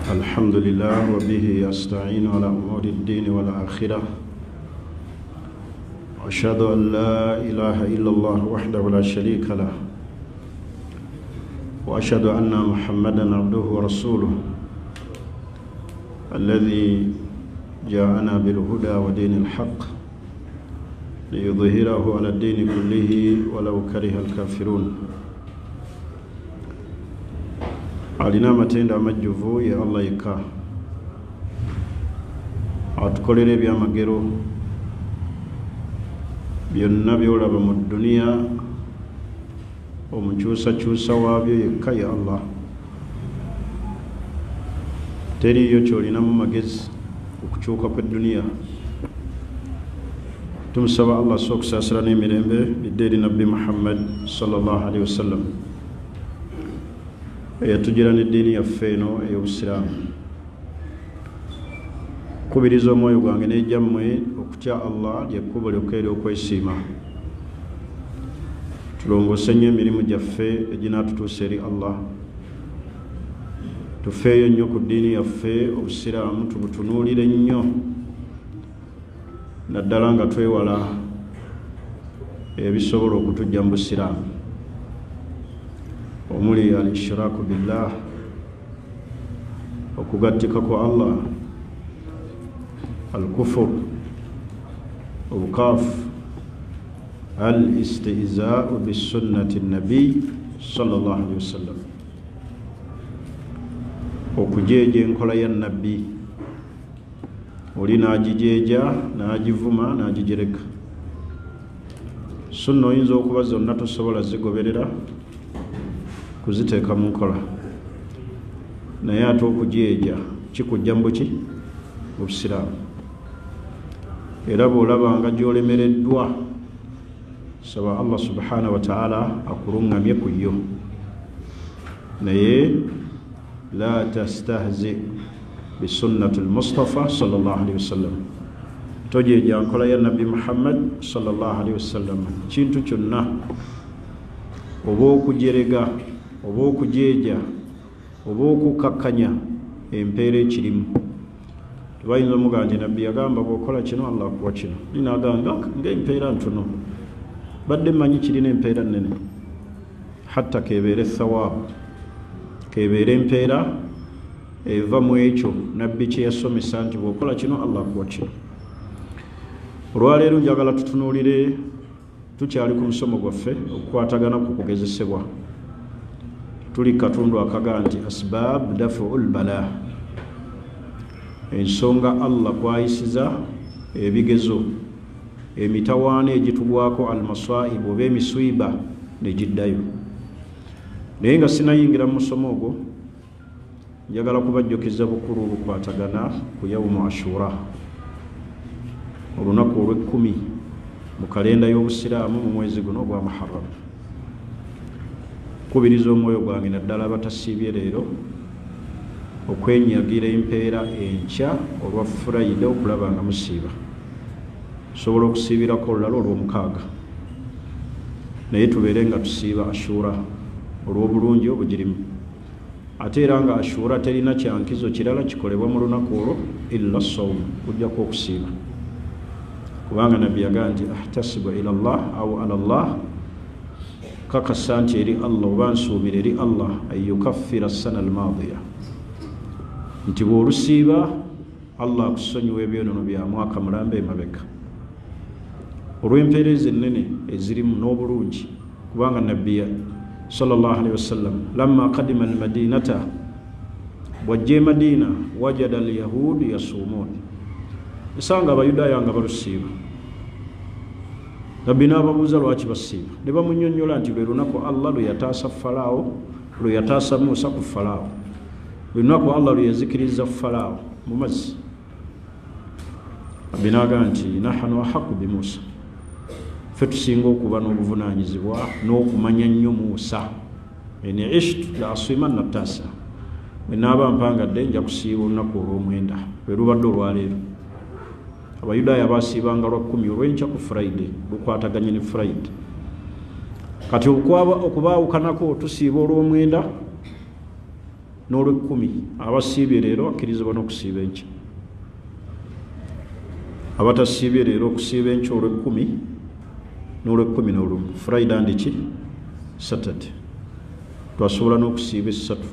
الحمد لله وبه أستعين على أمور الدين والآخرة أشهد أن لا إله إلا الله وحده لا شريك له وأشهد أن محمدا عبده ورسوله الذي جاءنا بالهدى ودين الحق ليظهره على الدين كله ولو كره الكافرون. alina amatenda amajjuvu ya Allah yekka atukolera ebyamagero byonna byolaba mu duniya omukyusakyusa waabyo yekka ya Allah. Teriyo kyolinamu magezi okukyuka kw'edduniya. Tumusaba Allah sokusaasira n'emirembe bidde eri Nabbi Muhammad sallallahu alaihi wasallam eyatugira n'eddiini yaffe eno ey'obusiraamu. Kubiriza omwoyo gwange n'ejjammwe okutya Allah lyekkubo lyokka ery'okwesiima. Tulongoose nnyo emirimu gyaffe eginaatutuusa eri Allah. Tufeeyo nnyo ku ddiini yaffe obusiraamu, tubutunuulire nnyo naddala nga twewala ebisobola okutujja mu busiraamu omuli al-ishraaku billah, okugattika ku Allah, al-kufur, obukaafu, al-istihzaa'u bisunnati nabi sallallahu alaihi wasallam, okujeeja enkola ya nabbi. Oli n'agijeeja n'agivuma n'agijereka. Sunna oyinza okuba zonna tosobola zigoberera kuziteeka mu nkola, naye ate okujeeja kikujja mu buki? Mu busiraamu. Era bw'olabanga gy'olemereddwa, saba Allah subhanahu wa ta'ala akuluŋŋamye ku yo, naye la tastahzi bisunnati al-Mustafa sallallahu alaihi wasallam. Tojeeja nkola ya Nabbi Muhammad sallallahu alaihi wasallam. Kintu kyonna oba okujerega oba okujeeja oba okukakkanya empeera ekirimu. Tebayinza omugamba nti Nabbi yagamba bw'okola kino Allah akuwa kino, ninaagamba ng'empeera ntono, badde mmanyi kirina empeera nnene, hatta kebeere thawaabu, kebeere empeera eva mu ekyo Nabbi kye yasomesa nti bw'okola kino Allah akuwa kino. Olwaleero njagala tutunuulire, tukyali ku musomo gwaffe okukwatagana ku kugezesebwa. Tuli katundu akaga nti asbab dafu'ul bala, ensonga Allah kwayisiza ebigezo, emitawaana egitugwako almasaibu oba emiswiba ne giddayo. Naye nga sinayingira mu musomo ogwo, njagala kubajjukiza bukulu obukwatagana ku yawmu Ashura, olunaku olw'ekkumi mu kalenda y'obusiraamu mu mwezi guno ogwa Muharram. Kubiriza omwoyo gwange naddala abatasiibye leero okwenyagira empeera enkya olwa Friday okulaba nga musiiba. Tusobola okusiibirako olulala olw'omukaaga, naye tubeere nga tusiiba Ashura olw'obulungi obugirimu. Ate era nga Ashura terina kyankizo kirala kikolebwa mu lunaku olwo illa sawm, kujjako okusiiba. Kubanga Nabbi yagamba nti ahtasibu ila Allah au ala Allah, kakasa nti eri Allah oba nsuubira eri Allah an yukaffira sana almaadiya, nti bw'olusiiba Allah akusonyiwa ebyonono bya mwaka mulambe emabega olw'empeera ennene ezirimu n'obulungi. Kubanga Nabbi sallallahu alaihi wasallam lamma qadima almadinata, bwajja Madina, wajada alyahudi yasuumuun, esanga abayudaaya nga balusiiba. Nabbi n'ababuuza lwaki basiiba, ne bamunnyonnyola nti lwe lunaku Allah lwe yataasa Falaawo, lwe yataasa Musa ku Falaawo, lwe lunaku Allah lwe yazikiriza Falaawo mu mazzi. Nabbi n'agamba nti nahanu ahaqu bi Musa, ffe tusinga okuba n'obuvunaanyizibwa n'okumanya nnyo Musa. In ishtu la asimanna taasa, bwe naaba mpangadde nja kusiiba olunaku olw'omwenda, lwe lubadde olwaleero. Abayudaaya baasiibanga lwa 10 olw'enkya ku Friday, lukwataganye ne Friday. Kati okubaawukanako tusiiba olw'omwenda n'olw'ekkumi abasiibye leero akkirizibwa n'okusiiba enkya abatasiibye leero okusiiba enkya olw'ekkumi n'olw'ekkumi n'olumu Friday ndiki Saturday twasobola n'okusiiba essatu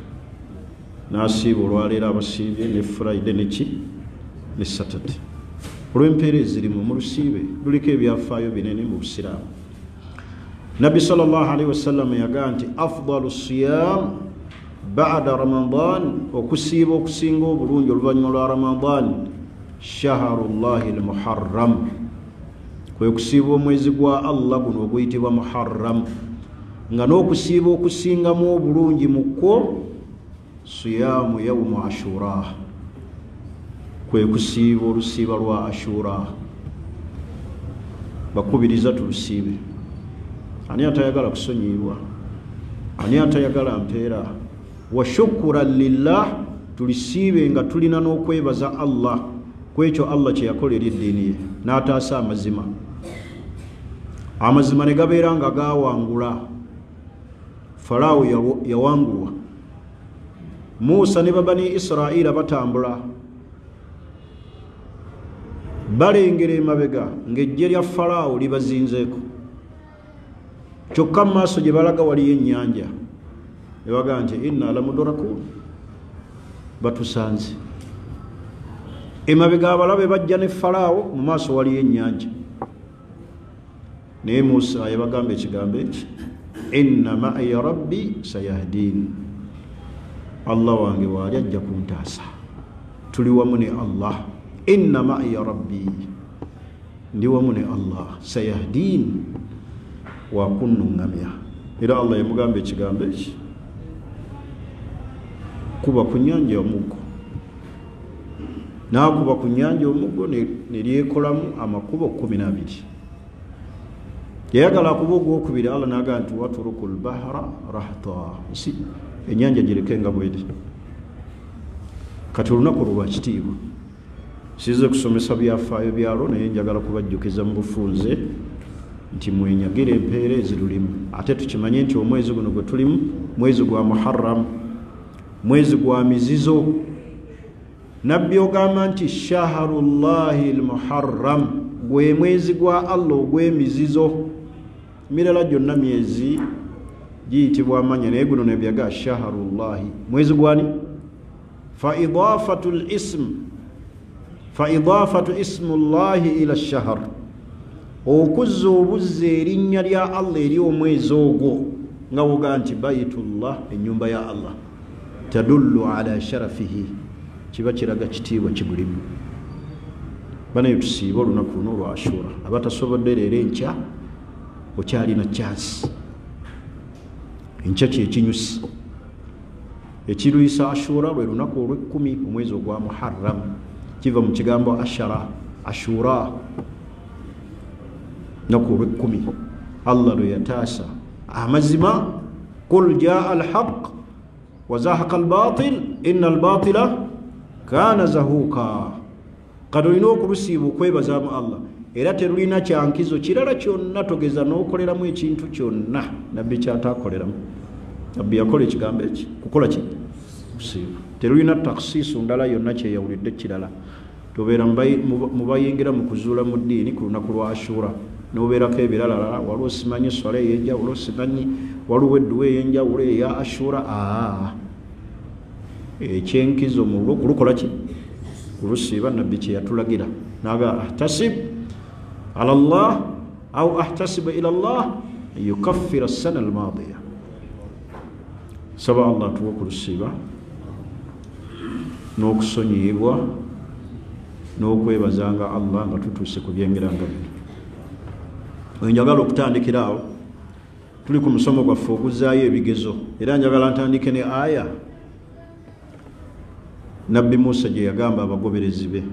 n'asiiba olwaleero abasiibye ne Friday neki ne Saturday olw'empeera ezirimu mu lusiibe luliko ebyafaayo binene mu busiraamu. Nabbi sallallahu alaihi wasallam yagaa nti afdalu siyam ba'da Ramadan, okusiiba okusinga obulungi oluvannyuma lwa Ramadan shahrullahi al-muharram, kwe kusiiba omwezi gwa Allah guno oguyitibwa Muharram, nga n'okusiiba okusingamu obulungi mukwo siyamu yawmu ashura, kwe kusiiba olusiiba lwa Ashura. Bakubiriza tulusiibe. Ani atayagala kusonyiyibwa? Ani atayagala mpeera? Wa shukran lillah, tulisiibe nga tulina n'okwebaza Allah kwekyo Allah kye yakolera eddiini ye n'ataasa amazima. Amazima ne gabeera nga gaawangula. Faraawo yawangulwa, Musa ne babani Israila batambula balengera emabega ng'ejje lya Faraawo libazinzeeko, kyokka mu maaso gye balaga waliyo ennyanja. Ne bagaa nti inna lamudrakun, batusanze. Emabega abalabe bajja ne Faraawo, mu maaso waliyo ennyanja. Naye Musa yabagamba ekigambo eki, inna ma'iya rabbi sayahdin, Allah wange waali ajja kuntaasa, tuli wamu ne Allah. Inna ma'iya rabbi, ndi wamu ne Allah, sayahdin, wa kunnuŋŋamya. Era Allah yamugamba ekigambo eki, kuba ku nnyanja omuggo, n'akuba ku nnyanja omuggo ne lyekolamu amakubo 12. Yayagala akuba ogwokubiri, Allah n'agamba nti waturuku lbahra rahta, ennyanja gireke nga bweri. Kati olunaku lwa kitiibwa size kusomesa byafaayo byalo, naye njagala kubajjukiza mu bufunze nti mwenyagire empeera ezirulimu. Ate tukimanye nti omwezi guno gwe tulimu mwezi gwa Muharram, mwezi gwa mizizo. Nabbi ogamba nti shahrullahi al-muharram, gwe mwezi gwa Allah ogw'emizizo. Mirala gyonna myezi giyitibwa amanya, naye guno nebyaga shahrullahi, mwezi gwani? Fa idafatu ismullahi ila shahr, okuzza obuzza erinnya lya Allah eri omwezi ogwo nga woga nti bayitullah, ennyumba ya Allah, tadullu ala sharafihi, kiba kiraga kitiibwa kigulimu. Banaye tusiiba olunaku luno lwa Ashura. Abatasobodde leero enkya okyalina chance. Enkya kyekinyusi ekiruyisa Ashura lwe lunaku olw'ekkumi omwezi ogwa Muharram, kiva mu kigambo ashara, Ashura, naku olw'ekkumi Allah lwe yataasa amazima. Qul jaa alhaq wa zahaqa albatil inna albatila kana zahuka. Kati olina okulusiiba okwebazaamu Allah, era terulina kyankizo kirala kyonna togeza n'okoleramu ekintu kyonna nabbi kyataakoleramu. Nabbi yakola ekigambo eki, kukola ki? Kusiiba. Terulina taksiisu ndala yonna kyeyawulidde kirala. Tobeera mubayingira mu kuzuula mu ddiini ku lunaku lwa Ashura n'obeerako ebirala, waliwo simanyi swala ey'enjawulo, simanyi waliwo edduwa ey'enjawulo eya Ashura. Ekyenkizo mu lukola ki? Kulusiiba. Nabbi kye yatulagira naga ahtasib ala Allah au ahtasibu ila Allah yukaffira as-sana al-maadiya. Saba Allah tuwa kulusiiba n'okusonyiyibwa n'okwebazanga Allah nga tutuuse ku byengeranga bino. Njagala okutandikira awo, tuli ku musomo gwaffe oguzaayo ebigezo, era njagala ntandike ne aya Nabbi Musa gye yagamba abagoberezi be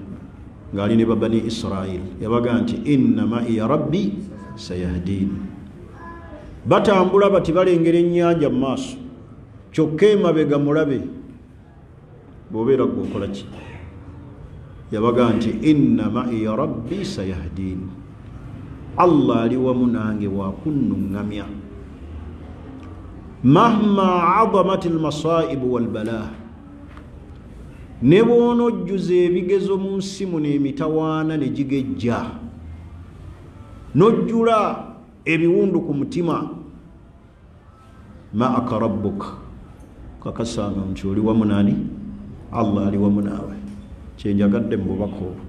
ng'ali ne babani Israil, yabaga nti inna ma'iya rabbi sayahdin. Batambula bati balengera ennyanja mu maaso, kyokka emabega mulabe bw'obeera gw'okola ki? Yabaga nti inna ma'iya rabbi sayahdin, Allah ali wamu nange wa kunnuŋŋamya. Mahma 'azamat al-masa'ib wal balaa, ne bw'onojjuza ebigezo mu nsi muno emitawaana ne gigejja n'ojjula ebiwundu ku mutima ma'aka rabbuka kakasanga nti oli wamu nani Allah ali wamu naawe kyenjagadde mu bubaka obwo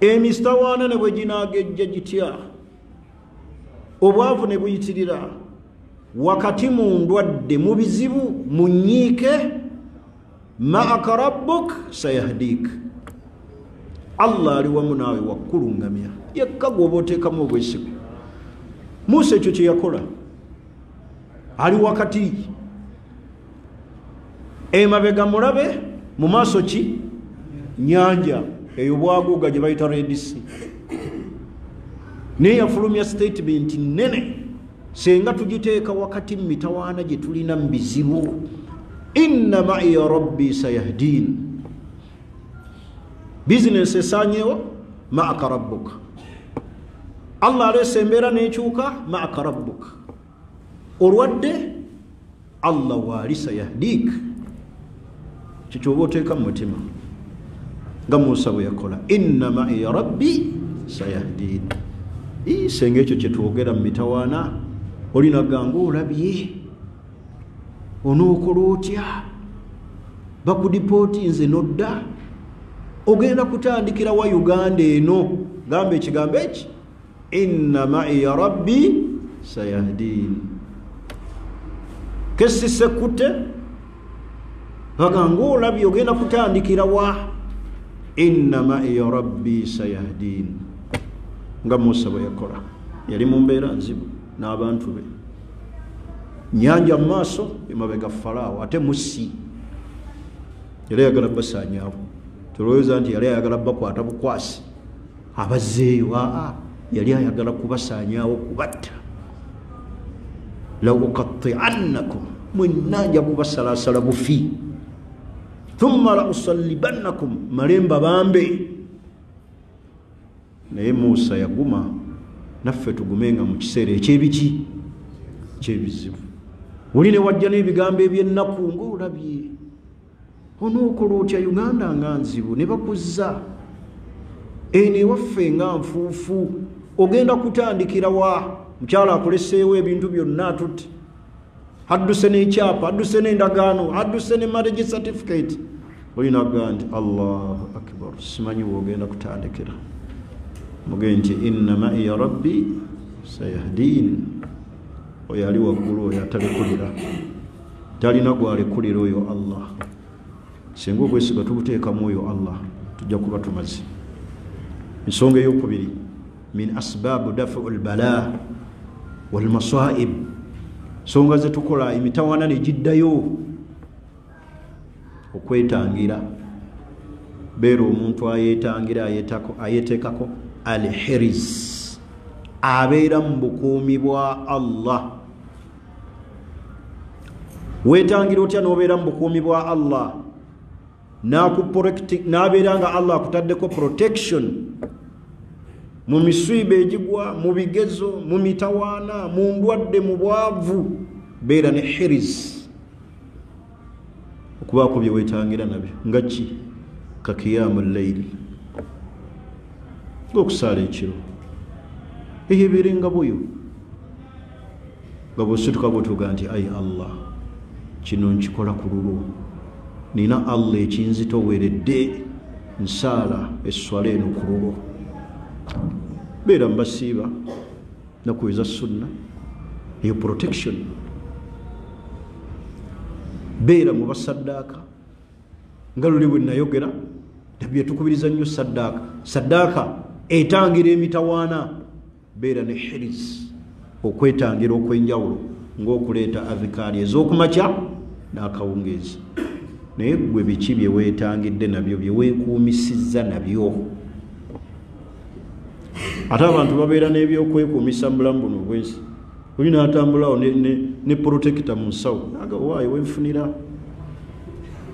emitawaana ne bwe ginaagejja gitya obwavu ne buyitirira wakati mu ndwadde mu bizibu mu nnyiike ma'aka rabbuk sayahdik Allah ali wamu naawe wakkulungamya yekka gw'oba oteekamu obwesigu Musa ekyo kye yakola ali wakati emabega mulabe mu maaso ki nyanja eyo bwaguuga gye bayita Red Sea naye yafulumya statement nene senga tugiteeka wakati mu mitawaana gye tulina mu bizibu inna ma'iya rabbi sayahdin bizinesi esaanyeewo ma'aka rabbuka Allah aleese embeera n'ekyuka ma'aka rabbuka olwadde Allah waali sayahdik kikyoba oteeka mu mutima nga Musa bwe yakola inna ma'iya rabbi sayahdin senga ekyo kye twogera mu mitawaana olinaganga olabye onookola otya bakudipooti nze nodda ogenda kutandikira wa Uganda eno gamba ekigambo eki inna ma'iya rabbi sayahdin kesisekutte baganga olabye ogenda kutandikira wa inna ma'iya rabbi sayahdin nga Musa bwe yakola yali mu mbeera nzibu n'abantu be nyanja mu maaso emabega Faraawo ate musi yali ayagala basaanyaawo tulowooza nti yali ayagala bakwata bukwasi abazzeeyo yali ayagala kubasaanyaawo kubatta law uqatti'annakum mwenna nja kubasalaasala bufi thumma la usallibannakum malemba bambe naye Musa yaguma naffe tugumenga mu kiseera ekyebiki kyebizibu oli ne wajja n'ebigambo eby'ennaku ng'olabye onookola otya Uganda nga nzibu ne bakuzza eno ewaffe nga nfuufu ogenda kutandikira wa mukyala akoleseewo ebintu byonna atutte adduse n'ekyapa adduse n'endagaano adduse ne marriage certificate olinaga nti Allahu akbar simanyi woogenda kutandikira mugee nti inna ma'iya rabbi sayahdin oyo ali waggulu oyo atalekulira talina gwalekulira oyo Allah singa obwesiga tubuteekamu oyo Allah tujja kuba tumaze ensonga ey'okubiri min asbaabu dafu albala walmasaib nsonga zetukola emitawaana ne giddayo okwetangira beera omuntu ayeetangira ayeteekako alhiriz abeera mu bukuumi bwa Allah weetangira otya n'obeera mu bukuumi bwa Allah n'abeera nga Allah akutaddeko protection mu misiiba egigwa mu bigezo mu mitawaana mu ndwadde mu bwavu beera ne hiriz okubaako bye weetangira nabyo nga ki ka kiyamu llayiri ng'okusaala ekiro eyo ebeerenga buyo nga bw'osituka bw'otuga nti ayi Allah kino nkikola ku lulwo nina Allah ekinzitoweredde nsaala esswala eno ku lulwo beera mbasiiba nakuweza sunna eyo protection beera mu basaddaaka nga luli bwe nayogera nabye tukubiriza nnyo saddaaka etangira emitawaana beera ne hiriz okwetangira okw'enjawulo ng'okuleeta avikaali ez'okumakya n'akawungeezi naye gwe biki bye weetangidde nabyo bye weekuumisizza nabyo ate abantu babeera n'ebyokwekuumisa mu bulamu buno obwensi oli n'atambulawo ne protector mu nsawo aga waayo wenfunira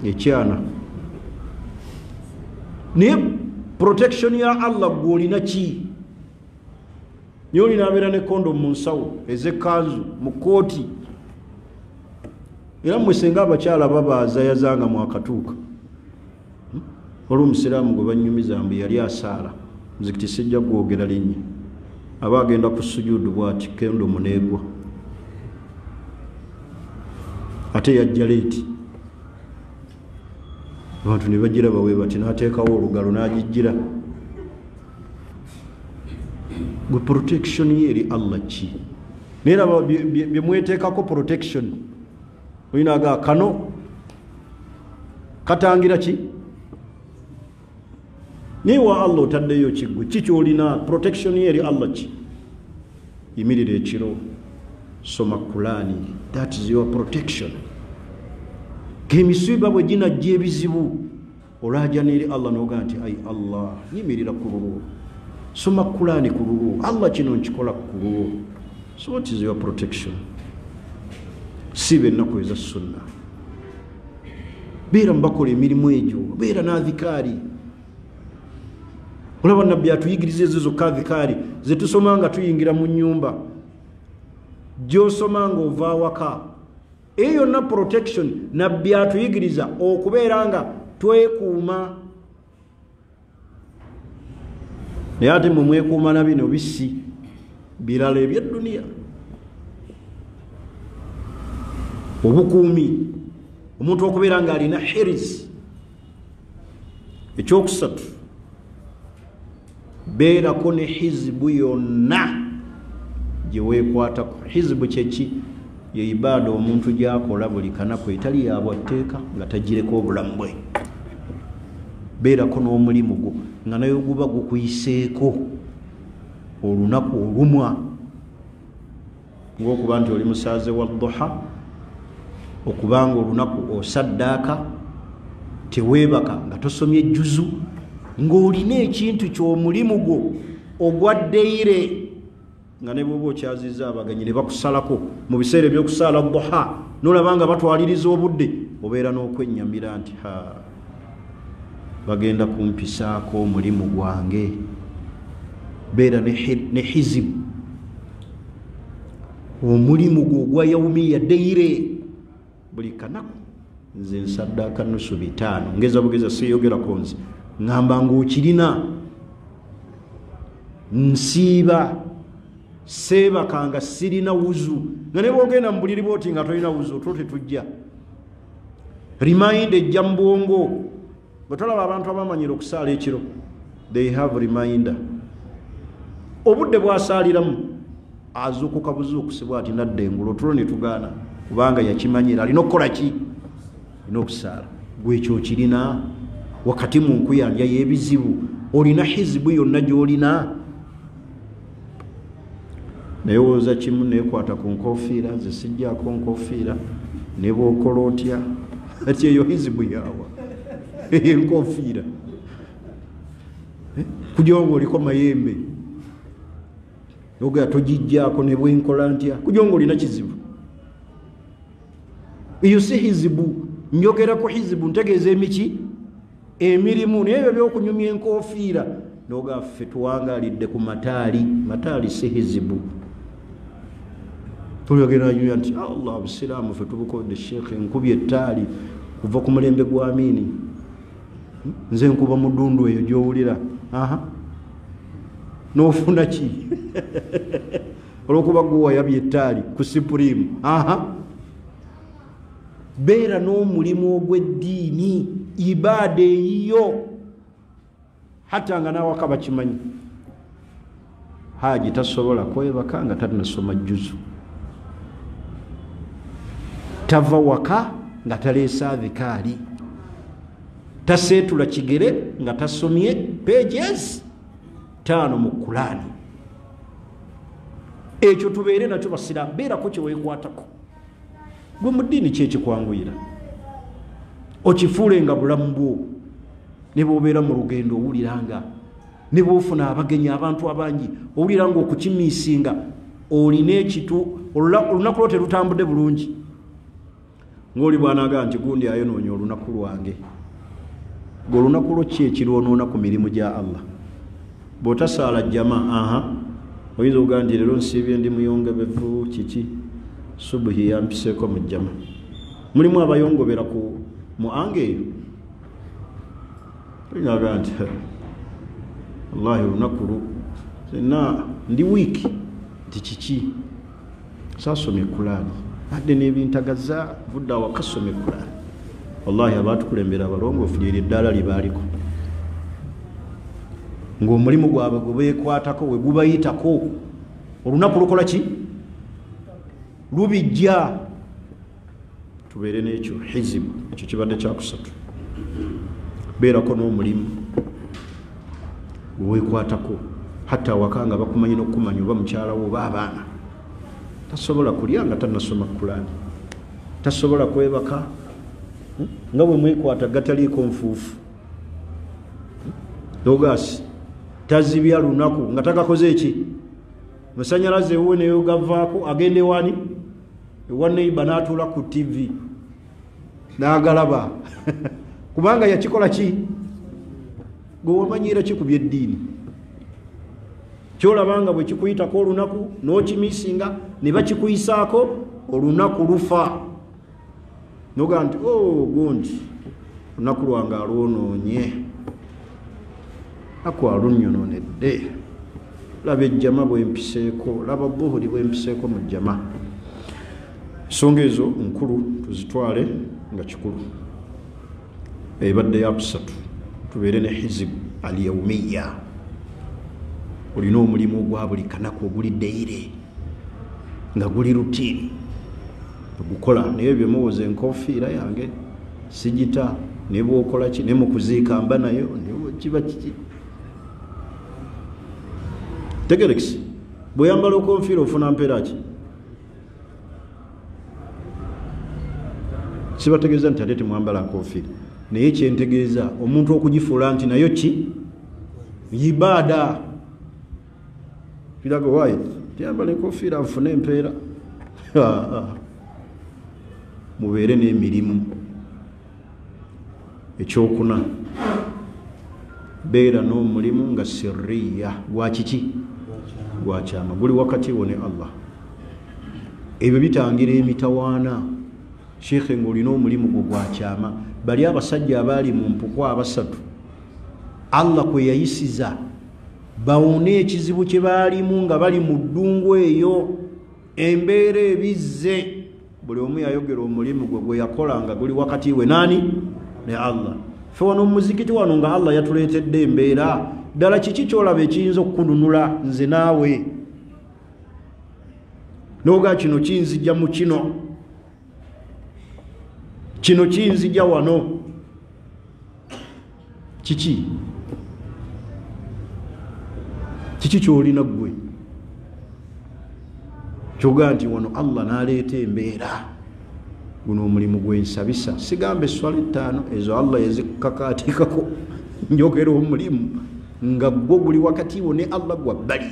ekyana naye protection ya Allah gw'olina ki naye oli n'abeera ne kondom mu nsawo ez'ekkanzu mu kooti era mmwe senga abakyala babaaza yazanga mwakatuuka Omusiraamu gwe banyumiza mbu yali asaala nzikiti sijja gwogera linnya aba agenda ku sujuudu bw'ati kendo muneegwa ate yajja leeti abantu ne bagira bawe bati n'ateekawo olugalo n'agijjira gwe protection ye eri Allah ki naye raba bye mweteekako protection olina aga kano katangira ki niwa Allah otaddeyo kiggwe kikyolina protection ye eri Allah ki yimirira ekiro soma Qur'ani that is your protection kemisiba bwe ginajja ebizibu olajja n'eri Allah n'ogaa nti ai Allah yimirira ku lulwo soma Qur'ani ku lulwo Allah kino nkikola ku lulwo so what is your protection sibe ennaku eza sunna beera mubakola emirimu egyo beera n'adhikaari olaba nabbi atuyigiriza ezo zokka adhikaari zetusoma nga tuyingira mu nnyumba gy'osoma nga ova awaka eyo yonna protection nabbi atuyigiriza okubeera nga twekuuma naye ate mwe mwekuuma na bino bisi birala ebyedduniya obukuumi omuntu okubeera nga alina hirs ekyokusatu beerako ne hizibu yonna gye weekwatako hizibu kyeki ye ibaada omuntu gyakola buli kanaku etali yabwatteeka nga tagireko obulamu bwe beerako n'omulimu gwo nga nayo guba gukuyiseeko olunaku olumwa ng'okuba nti oli musaaze wa duha okubanga olunaku osaddaaka teweebaka nga tosomye ejjuzu ng'olina ekintu ky'omulimu gwo ogwaddeire nga ne bwoba okyaziza abaganyi ne bakusalako mu biseera ebyokusaala duha n'olaba nga batwaliriza obudde obeera n'okwennyamira nti bagenda kumpisaako omulimu gwange beera ne hizibu omulimu gwo ogwa yaumiya deire buli kanaku nze nsaddaaka nusu 5 ngeza bugeza seeyogerako nze ngamba ng'okirina nsiiba seebakanga sirina wuzu nga ne bwogenda mu buliri bwoti nga tolina wuzu otwo tetujja remind ejja mu bwongo bwe tolaba abantu abamanyira okusaala ekiro they have reminder obudde bwasaaliramu azuukuka buzuukusibwa ati nadda engulo tulo ne tugaana kubanga yakimanyira alina okukola ki alina okusaala gwekyo okirina wakati mu nkuyanja y'ebizibu olina hizibu yonna gy'olina naye olowooza kimu neekwata ku nkofiira nze sijjaako nkofiira ne bw'okola otya ati eyo hizibu yaawa enkofiira kugira nga oliko mayembe ogera togijjaako ne bwenkola ntya kugira nga olina kizibu eyo si hizibu njogera ku hizibu ntegeeza emiki emirimu naye ebyo by'okunyumya enkofiira noga ffe tuwangaalidde ku mataali si hizibu tuyogera nyuya nti Allah abusiraamu ffe tubukodde sheekhe nkubye ettaali kuva ku mulembe gwa Amini nze nkuba mudundu eyo gy'owulira n'ofuna ki olw'okuba gwe wayabye ettaali ku Supreme beera n'omulimu ogw'eddiini ibaada eyiyo hata nga nawaka bakimanyi haji tasobola kwebaka nga tanasoma jjuzu tava waka nga taleesa adhikaari taseetula kigere nga tasomye pages 5 mu Qur'ani ekyo tubeere nakyo basiraamu beerako kyeweekwatako gwe mu ddiini kyekikwanguyira okifuule nga bulamu bwo ne bw'obeera mu lugendo owulira nga ne bw'ofuna abagenyi abantu abangi owulira nga okukimiisinga olina ekitu olunaku lwo terutambudde bulungi ng'oli bw'anaagaa nti gundi ayonoonya olunaku lwange gwe olunaku lwo ki ekirwonoona ku mirimu gya Allah bw'otasaala jjama oyinza okugaa nti leero nsiibye ndi muyongebevu kiki subuhi yampiseeko mu jjama mulimu abayongobera mu anga eyo tulinaga nti wallahi olunaku senna ndi wiiki nti kiki saasomye Kulaani adde n'ebintagaza budde awaka some Kulaani. Wallahi abaatukulembera abalongoofu lyeri eddaala libaaliko ng'omulimu gwabwe gwe beekwatako we gubayitako olunaku lukola ki lubijja. Tubeere n'ekyo hizibu ekyo kibadde kyakusatu beerako n'omulimu gwe weekwatako hatta awaka nga bakumanyi n'okumanya oba mukyalawo oba abaana. Tasobola kulya nga tannasoma Kulaani, tasobola kwebaka nga bwe mwekwata gataliiko nfuufu. Dogaasi tazibya lunaku nga takakoze eki masanyalaze ewe neyo gavaako agende wani ewa neiba n'atuula ku TV n'agalaba kubanga yakikola ki gwe wamanyiira ki ku byeddiini kyolabanga bwe kikuyitako olunaku n'okimisinga ne bakikuyisaako olunaku lufa noga nti gundi olunaku lwange alwonoonye aku alunnyononedde. Laba ejjama bwempiseeko, laba buhuri bwempiseeko mu jjama. Ensonga ezo nkulu tuzitwale nga kikulu. Ebadde ya kusatu tubeere ne hizibu alyawmiya. Olina omulimu ogwa buli kanaku oguli deire nga guli rutiini ogukola naye bye muwoza enkofiira yange sigita ne bw'okola ki ne mu kuziika mba nayo kiba kiki tegerekisi bw'oyambala okonfiira ofuna mpeera ki sibategeeza nti ate temwambala nkonfiira naye kyentegeeza omuntu okugifuula nti nayo ki ibaada kirago wayi tiyambala enkofiira nfune empeera. Mubeere n'emirimu. Ekyokuna beera n'omulimu nga sirriya gwa kiki gwa kyama guli wakati wo ne Allah. Ebyo bitangira emitawaana. Sheikhe ng'olina omulimu gwo gwa kyama. Bali abasajja abaali mu mpuku abasatu Allah kwe yayisiza bawone ekizibu kye baalimu nga bali mu ddungu eyo embeera ebizze buli omu yayogera omulimu gwe yakolanga guli wakati we nani ne Allah. Fe wano muzikiti wano nga Allah yatuleetedde embeera ddala kiki kyolaba ekiyinza okukununula nze naawe noga kino kinzijja mu kino kinzijja wano kiki kyolina gwe kyoga nti wano Allah n'aleeta embeera guno omulimu gwensabisa sigambe eswala 5 ezo Allah yazikakaatikako njogera omulimu nga gwo guli wakati wo ne Allah gwa bbali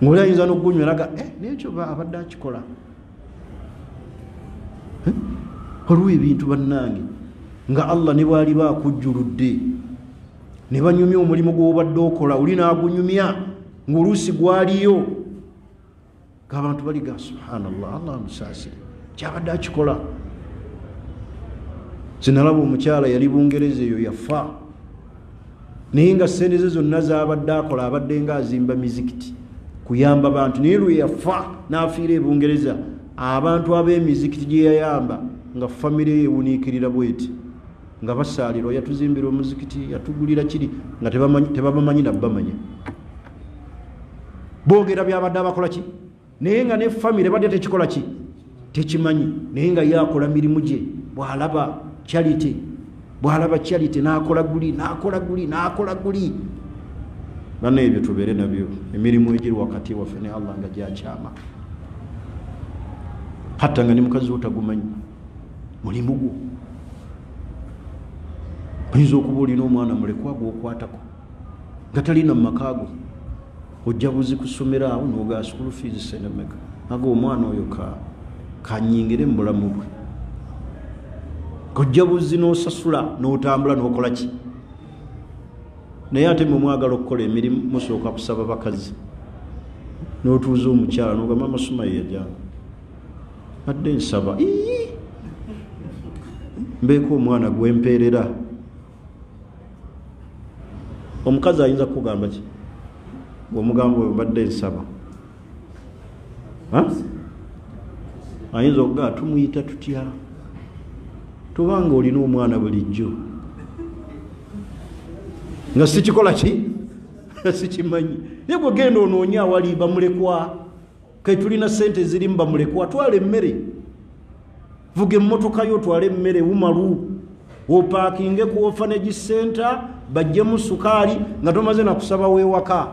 ng'olayinza n'ogunyweraga nekyo abadde akikola olwo ebintu bannange nga Allah ne bwali baakujjuludde ne banyumya omulimu gw'obadde okola oli n'agunyumya ng'oluusi gwaliyo ng'abantu baliga subhanallah Allah amusaasire kyabadde akikola. Sinalaba omukyala yali Bungereza eyo yafa naye nga ssente ze zonna z'abadde akola abadde ng'azimba mizikiti kuyamba abantu naye lwe yafa n'afiira e Bungereza abantu ab'emizikiti gye yayamba nga famire ye ewuniikirira bweti nga basaalirwa yatuzimbira omuzikiti yatugulira kiri nga tebabamanyi nabbamanya boogera byabadde abakola ki naye nga ne famire badde tekikola ki tekimanyi naye nga yakola mirimu gye bw'alaba charity n'akola guli bana ebyo tubeere nabyo emirimu egiri wakati waffe ne Allah nga gyakyama hatta nga ne mukazi otagumanyi mulimu gwo oyinza okuba olina omwana mulekwa gw'okwatako nga talina mu makaago ojja buzi kusomera awo n'ogaa school fees senemeka naga omwana oyo kanyingire mu bulamu bwe ojja buzi n'osasula n'otambula n'okola ki naye ate mwe mwagala okukola emirimu musooka kusaba bakazi n'otuuza omukyala n'ogamba amasoma ye yajanga adde nsaba mbeeko omwana gwempeerera omukazi ayinza kugamba ki bw'omugamba oyo mbadde nsaba ayinza okugaa tumuyita tutya tubanga olina omwana bulijjo nga sikikola ki sikimanyi naye bwe genda onoonya awali bamulekwa kale tulina sente zirimu bamulekwa twala emmere vuga emmotoka yo twala emmere wumalu opaakinge ku orphanage center bajjemu sukaali nga tomaze nakusaba weewaka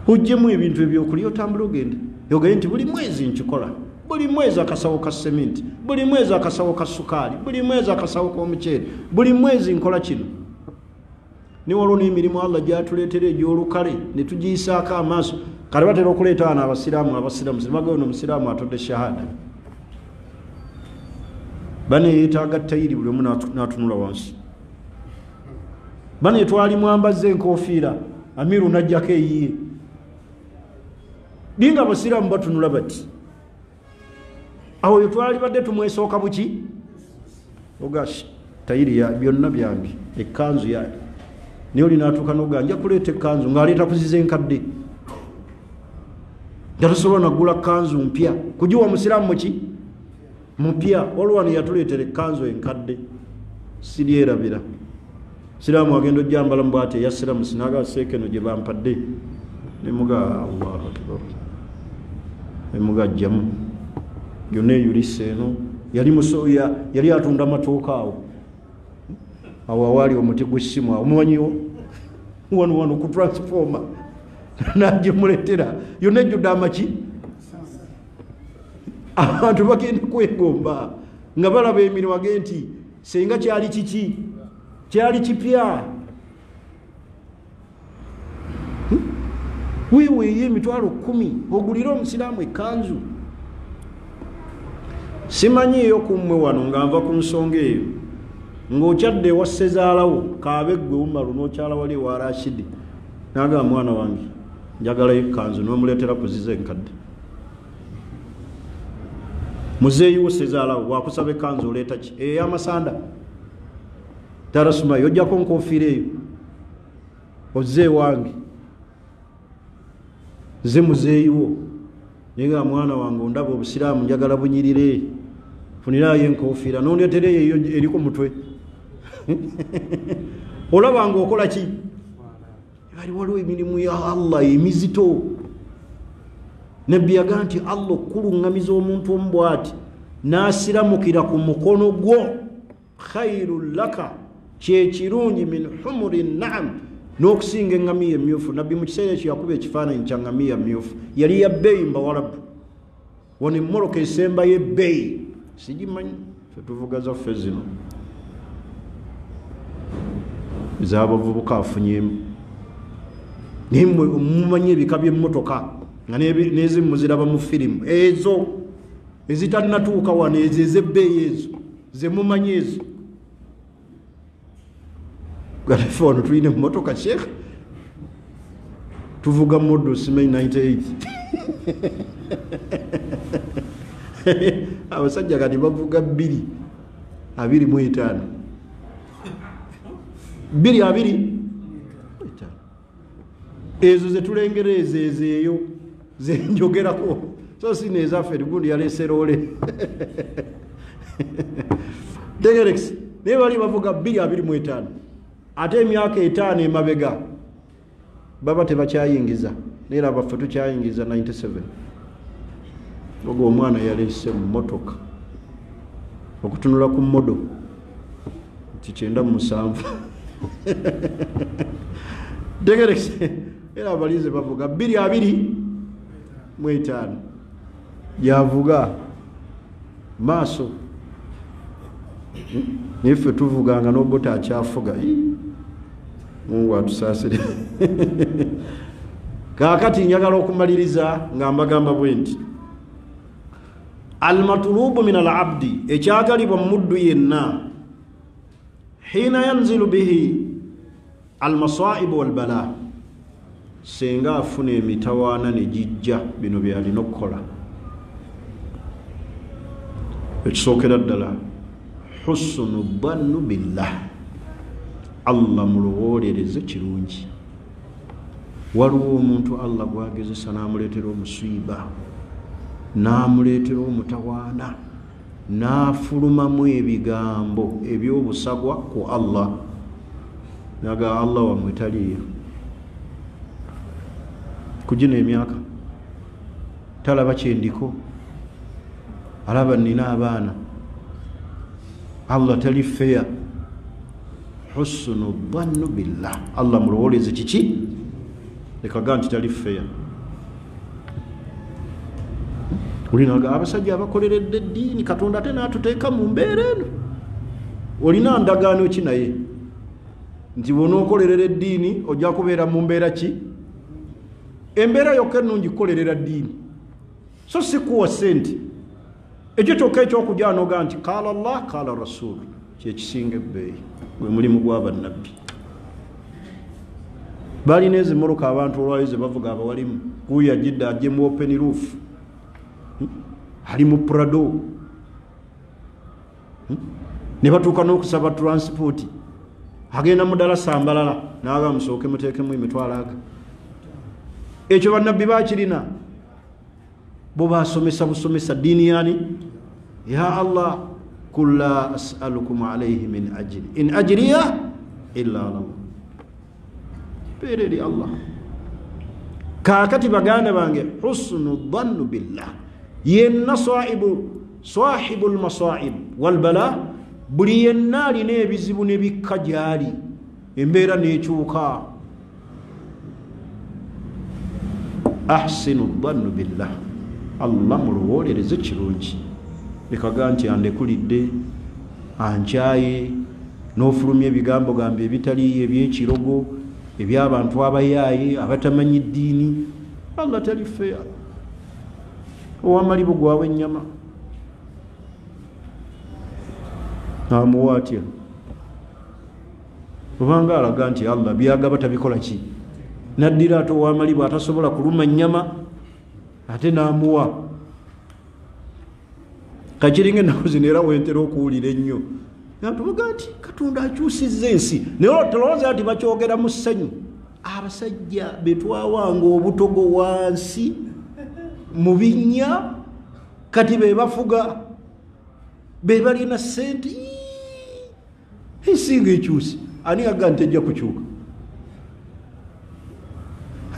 ojjemu ebintu ebyokulya otambula ogende yogaye nti buli mwezi nkikola buli mwezi akasawo ka sementi buli mwezi akasawo ka sukaali buli mwezi akasawo k'omuceere buli mwezi nkola kino niwaliwo n'emirimu Allah gyatuleetera egy'olukale ne tugiyisaako amaaso kale batera okuleeta wano abasiraamu simaga ono omusiraamu atodde shahada bane yeetaaga tayiri buli omu n'atunula wansi bane twalimu ambazze enkofiira amiru najjako eyiye dinga abasiraamu batunula bati awo twali badde tumwesooka buki ogashi tayiri ya byonna byange ekkanzu yaye niyo linaatuuka noga nja kuleeta ekkanzu ng'aleeta kuziza enkadde nga tosobola nagula kanzu mpya kujiwa musiraamu muki mupya olwani yatuleetera ekkanzu enkadde siryerabira siraamu agenda ojjambala mu bwate eyasiramu sinaga seekeno gye bampadde nemuga Allahu akbar nemuga ajjamu yonna eyulise eno yali atunda amatooka awo awaali omuti gw'essimu awo mumanyiwo wano ku transformer nagimuletera yonna ejjudde amaki abantu bagenda kwegomba nga balaba emirimu age nti senga kyali kiki kyali kipya weeweeyo emitwalo 10 ogulire omusiraamu ekkanzu simanyiiyo kummwe wano nga nva ku nsonga eyo ng'okyadde ewa ssezaalawo kaabe ggwe wumalu n'okyala wali ewa Rashidi n'agamba mwana wange njagalayo ekkanzu n'omuleetera kuziza enkadde muzeeyiwo ssezaalawo wakusaba ekkanzu oleeta ki ey'amasanda tarasumayo ojjako nkofiira eyo ozze ewange ze muzeeyiwo naye nga mwana wange ondaba obusiraamu njagala bunyirire funirayo enkofiira n'ondeetera eyo eri ku mutwe olaba nga okola ki bali waliwo emirimu ya Allah emizito nabbi yagaa nti Allah okuluŋŋamiza omuntu omu bw'ati n'asiramukira ku mukono gwo khairu laka kyekirungi min humuri naam n'okusinga eŋŋamiya emyufu nabbi mu kiseera ekyo yakuba ekifaananyi kya ŋŋamiya myufu yali ya bbeeyi mbawalabu wano emmoloka esembayo ebbeeyi sigimanyi fe tuvuga zaffe zino ez'abavubuka afunyemu naye mmwe mumanyi ebika by'emmotoka nga n'ezimu muziraba mu firimu ezo ezitanatuuka wano ezo ez'ebbeeyi ezo ze mumanyi ezo galefe wano tulina emmotoka sheekh tuvuga modo simanyi 98 abasajja kati bavuga 2.25 2.25 ezo zetulengera ezeeyo zenjogerako so sina ezaffe gundi yaleeseroole tegerex naye bali bavuga 2.25 ate emyaka 5 emabega baba tebakyayingiza naye abaffe tukyayingiza 97 ogwo omwana yaleese mu motoka okutunula ku modo nti 97 tegerex era abalize bavuga 2.25 yavuga maaso nife tuvuganga n'obota akyafuga Mungu atusaasire kaakati njagala okumaliriza nga mbagamba bwe nti almatulubu min alabdi ekyagalibwa muddu yenna hina yanzilu bihi almasaibu walbala senga afuna emitawaana ne gijja bino byalina okukola ekisookera ddala husnu dhannu billah Allah mulowolereze kirungi. Waliwo omuntu Allah gwagezesa n'amuleetera omusiiba, n'amuleetera omutawaana, n'afulumamu ebigambo eby'obusagwa ku Allah, naga Allah wamwe taliyo. Kugina emyaka talaba kyendiko, alaba nina abaana. Allah tali feya. Husnu dhannu billah, Allah mulowoleze kiki lekaga nti tali feya. Olinaga abasajja abakoleredde eddiini Katonda ate n'atuteeka mu mbeera eno. Olina ndagaano ki naye nti bw'onookolerera eddiini ojja kubeera mu mbeera ki? Embeera yokka ennungi kukolerera ddiini, so si kuwa ssente. Ekyo kyokka eky'okujja n'oga nti qaala Allah qaala Rasul kyekisinga ebbeeyi, gwe mulimu gw'abannabbi. Balina ezimmotoka abantu olwayo ze bavuga abawalimu, kuya jidda ajje mu open roof, ali mu Prado, ne batuuka n'okusaba transport, agenda mu ddala sambalala n'aga musooke muteekemu emitwalo aga. Ekyo bannabbi bakirina, bo basomesa busomesa ddiini yani. Ya Allah qul la as'alukum alayhi min ajri in ajriya illa ala Allah. Pereri Allah. Kakati baganda bange husnu dhannu billah, yenna sahibul masaib wal bala, buli yenna alina ebizibu ne bikka gyali, embeera n'ekyuka. Ahsinu dhannu billah, Allah mulowoolereze kirungi. Lekaga nti andekulidde, ankyaye, n'ofulumya ebigambo gambe ebitali ebyekirogo, eby'abantu abayaaye abatamanyi ddiini. Allah tali feya. Ow'amalibu gwawe ennyama amuwa atya? Obanga alaga nti Allah byagaba tabikola ki? Naddira ate ow'amalibu atasobola kuluma nnyama ate n'amuwa. Kakiringa ennaku zino era wentera okuwulira ennyo natubaga nti Katonda akyusizza ensi, naye tolowooza nti bakyogera mu ssanyu. Abasajja betwawanga obutogo wansi mu binnya kati be bafuga, be balina ssente. Ensi ng'ekyusi, ani aga nti ejja kukyuka?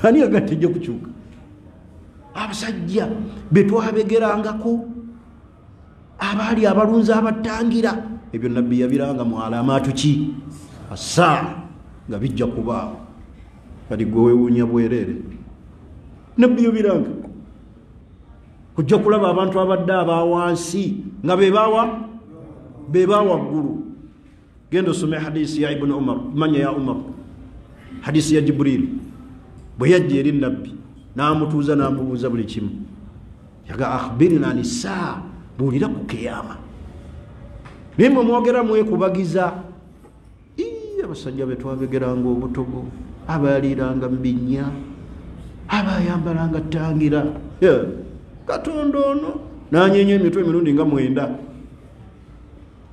Ani aga nti ejja kukyuka? Abasajja betwabegerangako, abaali abalunzi abatangira, ebyo nabbi yabiranga mu alamaatu ki? Assa nga bijja kubaawo. Kati gwe weewuunya bwereere, nabbi yabiranga. Kujja kulaba abantu abadde abawansi nga bebawa ggulu. Genda osome hadisi ya Ibn Umar, manya ya Umar, hadisi ya Jibril bwe yajja eri nabbi n'amutuuza n'amubuuza buli kimu. Yaga akhbirna ani saa, buulira ku kiyama. Naye mwe mwogera mwekubagiza. Abasajja be twabegeranga obutogo, abaaliiranga mu binnya, abayambalanga ttangira. Katonda ono n'anyeenya emitwe emirundi nga 9.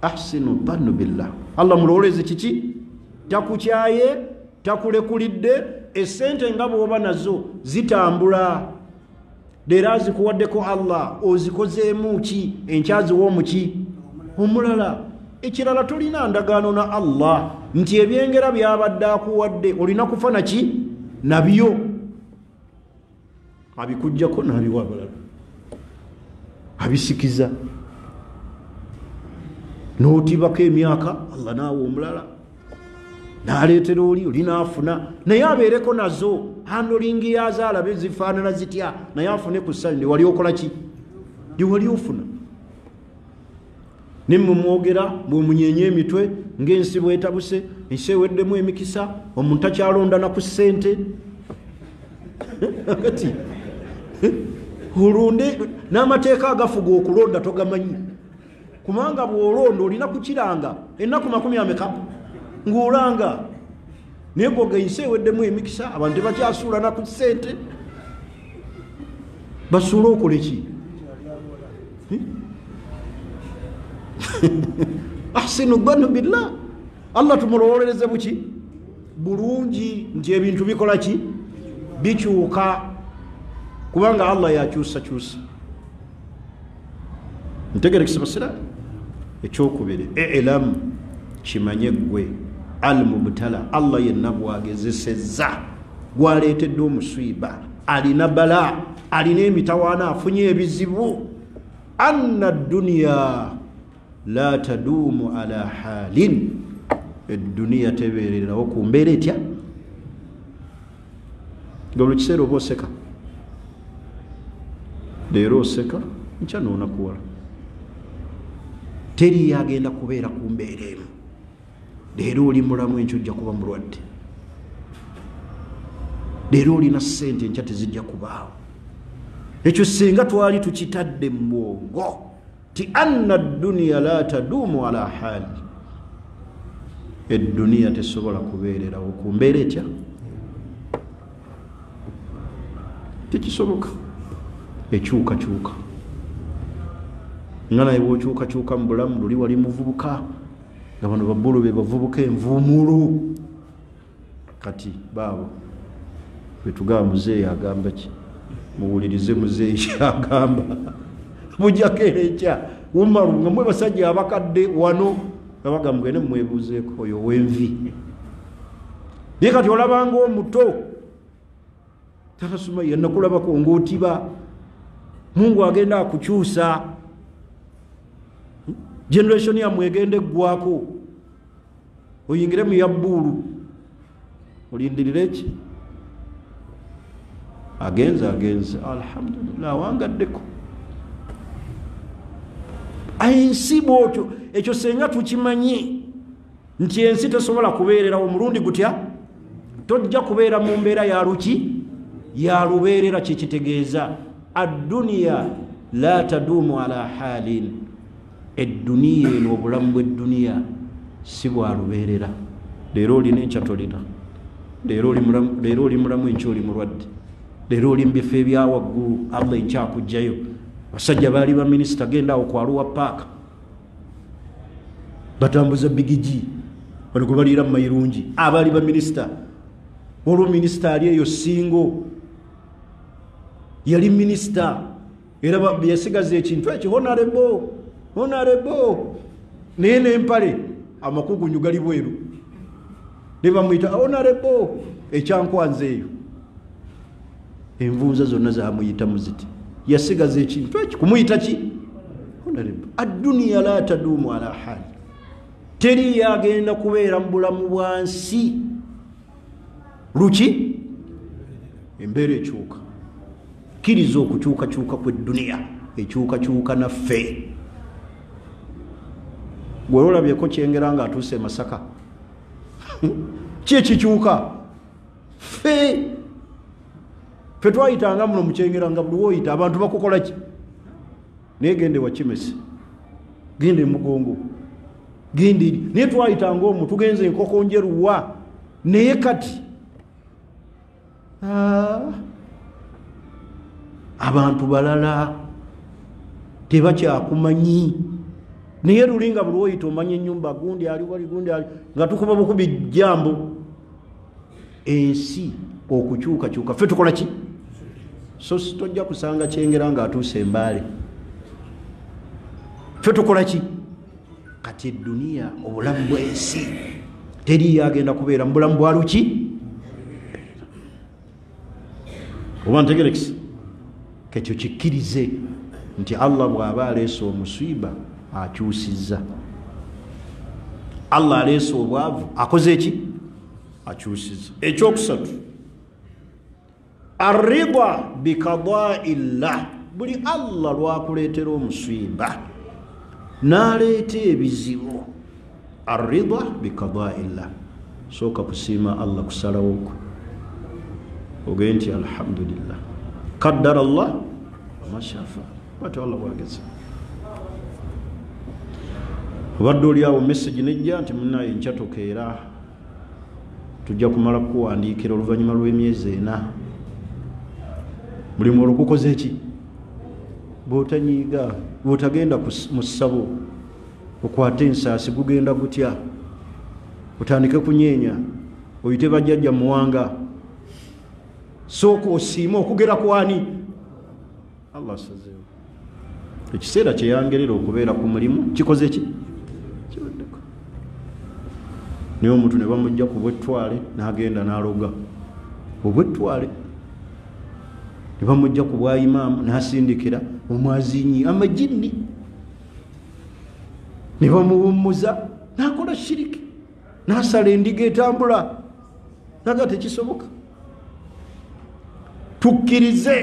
Ahsinu dhannu billah, Allah mulowoleze kiki? Takukyaye, takulekulidde, essente nga bw'oba nazo zitambula. Era zikuwaddeko Allah, ozikozeemu ki? Enkyaziwa omuki? Omulala. Ekirala tolina ndagaano na Allah nti ebyengera byabadde akuwadde olina kufa naki? Nabyo. Abikujjako n'abiwa abalala, abisikiza, n'otibako emyaka, Allah naawe omulala, n'aleetera oli n'afuna, naye abeereko nazo. Handolingi yazaalabe zifaanana zitya, naye afune ku ssanyu. Wali okola ki? Wali ofuna. Nimmwe mwogera bw'omunyeenya emitwe ng'ensi bw'etabuse, ensi eweddemu emikisa, omuntu akyalonda na ku ssente. Kati olonde n'amateeka agafuga okulonda togamanyi, kubanga bw'olonda olina kukiranga ennaku 40 ng'olanga. Naye gwoga ensi eweddemu emikisa, abantu tebakyasuula na ku ssente, basuula okole ki? Ahsinu dhannu billah, Allah tumulowoleze buki bulungi nti ebintu bikola ki bikyuka kubanga Allah yakyusa kyusa ntegerekisa basira ekyokubiri elam kimanye gwe al mubtala Allah yenna bwagezesezza gwaleetedde omuswiba alina bala alina emitawaana afunye ebizibu anna dunya la tadumu ala halin eduniya tebeererawo ku mbeera etya ngalo kiseera oba oseka leero oseka nkya noonakuwala teri yagenda kubeera ku mbeera emu leero oli mulamu enkya ojja kuba mulwadde leero olina ssente enkya tezijja kubaawo ekyo singa twali tukitadde mu bwongo ti anna dunya la tadumu ala hali eduniya tesobola kubeererawo ku mbeera etya tekisoboka ekyukakyuka nga naye bwokyukakyuka mu bulamu luli wali muvubuka nga bano babbulu be bavubuka envuumulu kati baabo bwetugaba muzeeyi agamba ki muwulirize muzeeyi kyagamba mujjako ekya wumalu nga mwe basajja abakadde wano abaga mugende mwebuuzeeko oyo wenvi naye kati olabanga omuto tatasuma yenakulabako ngaotiba Mungu agenda akukyusa generation yamwe egenda eggwako oyingire mu yabbulu olindirire ki agenza alhamdulillah wangaddeko ensi bwotyo ekyo senga tukimanyi nti ensi tesobola kubeererawo omulundi gutya tojja kubeera mu mbeera ya luki ya lubeerera kikitegeeza adduniya la tadumu ala halin edduniya eno obulamu bw'edduniya si bwa lubeerera leero olina enkya tolina leero oli mulamu enkya oli mulwadde leero oli mu bifo ebyawaggulu Allah enkyakugjayo basajja baali baminisita genda awo kwaluwa paaka batambuza bigiji bano gwe baliira mu mayirungi abaali baminisita olwo minisita ali eyo singo yali minisita era yasigaza ekintu ekyo honorable naye n'empale amakugunyu gali bweru ne bamuyita honorable ekyankwanza eyo envunza zonna zamuyita muziti yasigaza ekintu ekyo kumuyita ki honorable adduniya la tadumu ala hali teri yagenda kubeera mu bulamu bwansi luki embeera ekyuka kkiriza okukyukakyuka kw'edduniya ekyukakyuka naffe gwe olabyeko kyengera nga atuuse e Masaka ki ekikyuka ffe twayitanga muno mukyengera nga buli woyita abantu bakukola ki naye gende Wakimese gende Mugongo gende naye twayitanga omu tugenze enkoko njeruwa naye kati abantu balala tebakyakumanyi naye lulinga buli woyita omanya ennyumba gundi ali wali gundi ali nga tukuba bukubi jambo ensi okukyukakyuka ffe tukola ki so tojja kusanga kyengera nga atuuse embaale ffe tukola ki kati edduniya obulamu bw'ensi teri yagenda kubeera mu bulamu bwa luki oba ntegerekisa ketyo kikkirize nti Allah bw'aba aleese omusiiba akyusizza Allah aleese obwavu akoze eki akyusizza ekyokusatu arrida bikadaillah buli Allah lwakuleetera omusiiba n'aleeta ebizibu arrida bikadaillah sooka kusiima Allah kusalawo kwe ogende nti alhamdulillah qaddara Allah mashafa bati Allah bwageza obadde oli awo message nejja nti munaye nkyatoka era tujja kumala kuwandiikira oluvannyuma lw'emyezi 4 mulimu olukukoze eki bw'otanyiiga bw'otagenda mu ssabo okwata ensaasi gugenda gutya otandike kunyeenya oyite bajjajja muwanga sooka osiima okugera kwani Allah asazeewo ekiseera kyeyangerera okubeera ku mulimu kikoze ki kibaddeko naye omuntu ne bamujja ku bwettwale n'agenda n'aloga obwettwale ne bamujja ku bwa imaamu n'asindikira omwazinyi amajinni ne bamuwummuza n'akola shiriki n'asala endiga etambula naga tekisoboka tukkirize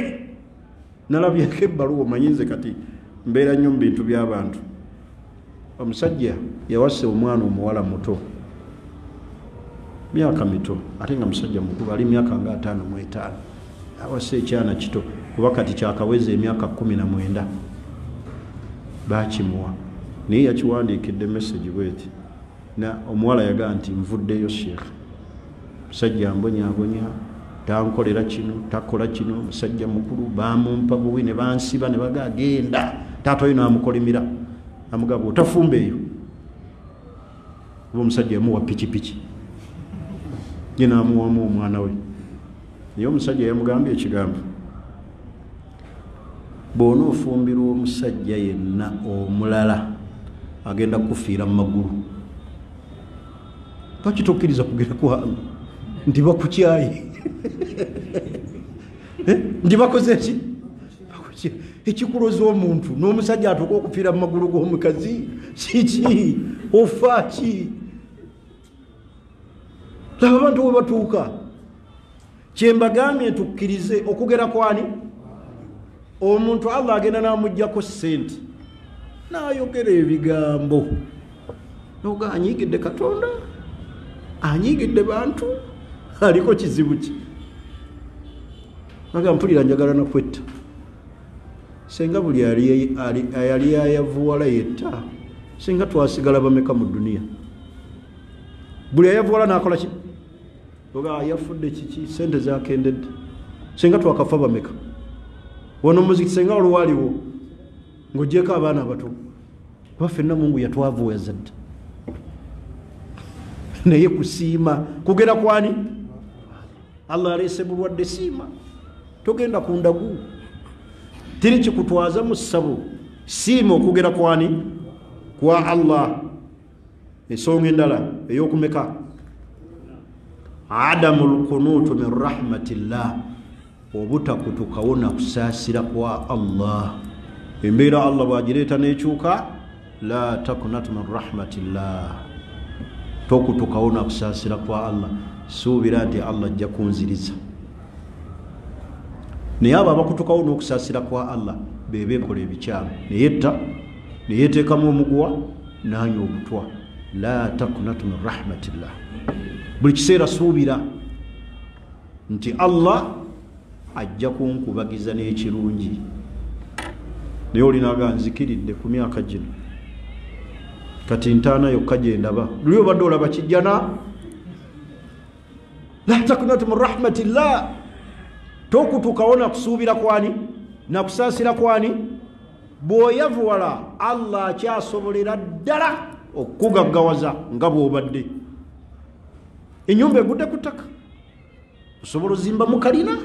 nalabyeko ebbaluwa omanyinze kati mbeera nnyo mu bintu by'abantu omusajja yawase omwana omuwala muto myaka mito ate nga musajja mukulu ali myaka nga 55 awase ekyana kito kuba kati kyakaweza emyaka 19 bakimuwa naye yakiwandiikidde message bweti na omuwala yagaa nti nvuddeyo sheekh musajja ambonyabonya tankolera kino takola kino musajja mukulu bamumpa buwi ne bansiba ne bagaa genda taata oyo n'amukolimira amugamba otafumba eyo oba omusajja yamuwa pikipiki ye n'amuwamu omwana we naye omusajja yamugambye ekigambo bw'ona ofumbirwa omusajja yenna omulala agenda kufiira mu magulu bakitukkiriza kugera kwa nti bakukyaye nti bakoze eki ekikuloza omuntu n'omusajja atuuka okufiira mu magulu g'omukazi kiki ofa ki laba abantu we batuuka kyembagambye tukkirize okugera kwani omuntu Allah agenda n'amuggyako ssente n'ayogera ebigambo noga anyiigidde Katonda anyiigidde bantu aliko kizibu ki naga mpulira njagala nakwetta senga buli yali yayavuwala yetta senga twasigala bameka mu duniya buli yayavuwala nakola ki oga yafudde kiki sente zakendedde senga twakafa bameka wano muziki senga olwaliwo ng'ogyeko abaana abato bafenna Mungu yatwavuwa zadde naye kusiima kugera kwani Allah alese bulwadde siima togenda ku ndagu tiri kikutwaza mu ssabo siima okugera kwani kwa Allah ensonga endala ey'okumeka adamul kunutu min rahmatillah obutakutukawo na kusaasira kwa Allah embeera Allah bwagireeta n'ekyuka la takunat min rahmatillah tokutukawo na kusaasira kwa Allah suubira nti Allah ajja kunziriza naye abo abakutukawo n'okusaasira kwa Allah bebeekola ebikyamu neyetta neyeteekamu omuguwa nanywa obutwa la takunat min rahmatillah buli kiseera suubira nti Allah ajja kunkubagiza n'ekirungi naye olinaga nzikiridde ku myaka gino kati ntaana yokka gyendaba luli obadde olaba kijjana la takunat min rahmatillah tokutukawo nakusuubira kwani nakusaasira kwani bw'oyavuwala Allah akyasobolera ddala okukugaggawaza nga bw'obadde ennyumba egudde ku ttaka osobola ozimba mu kalina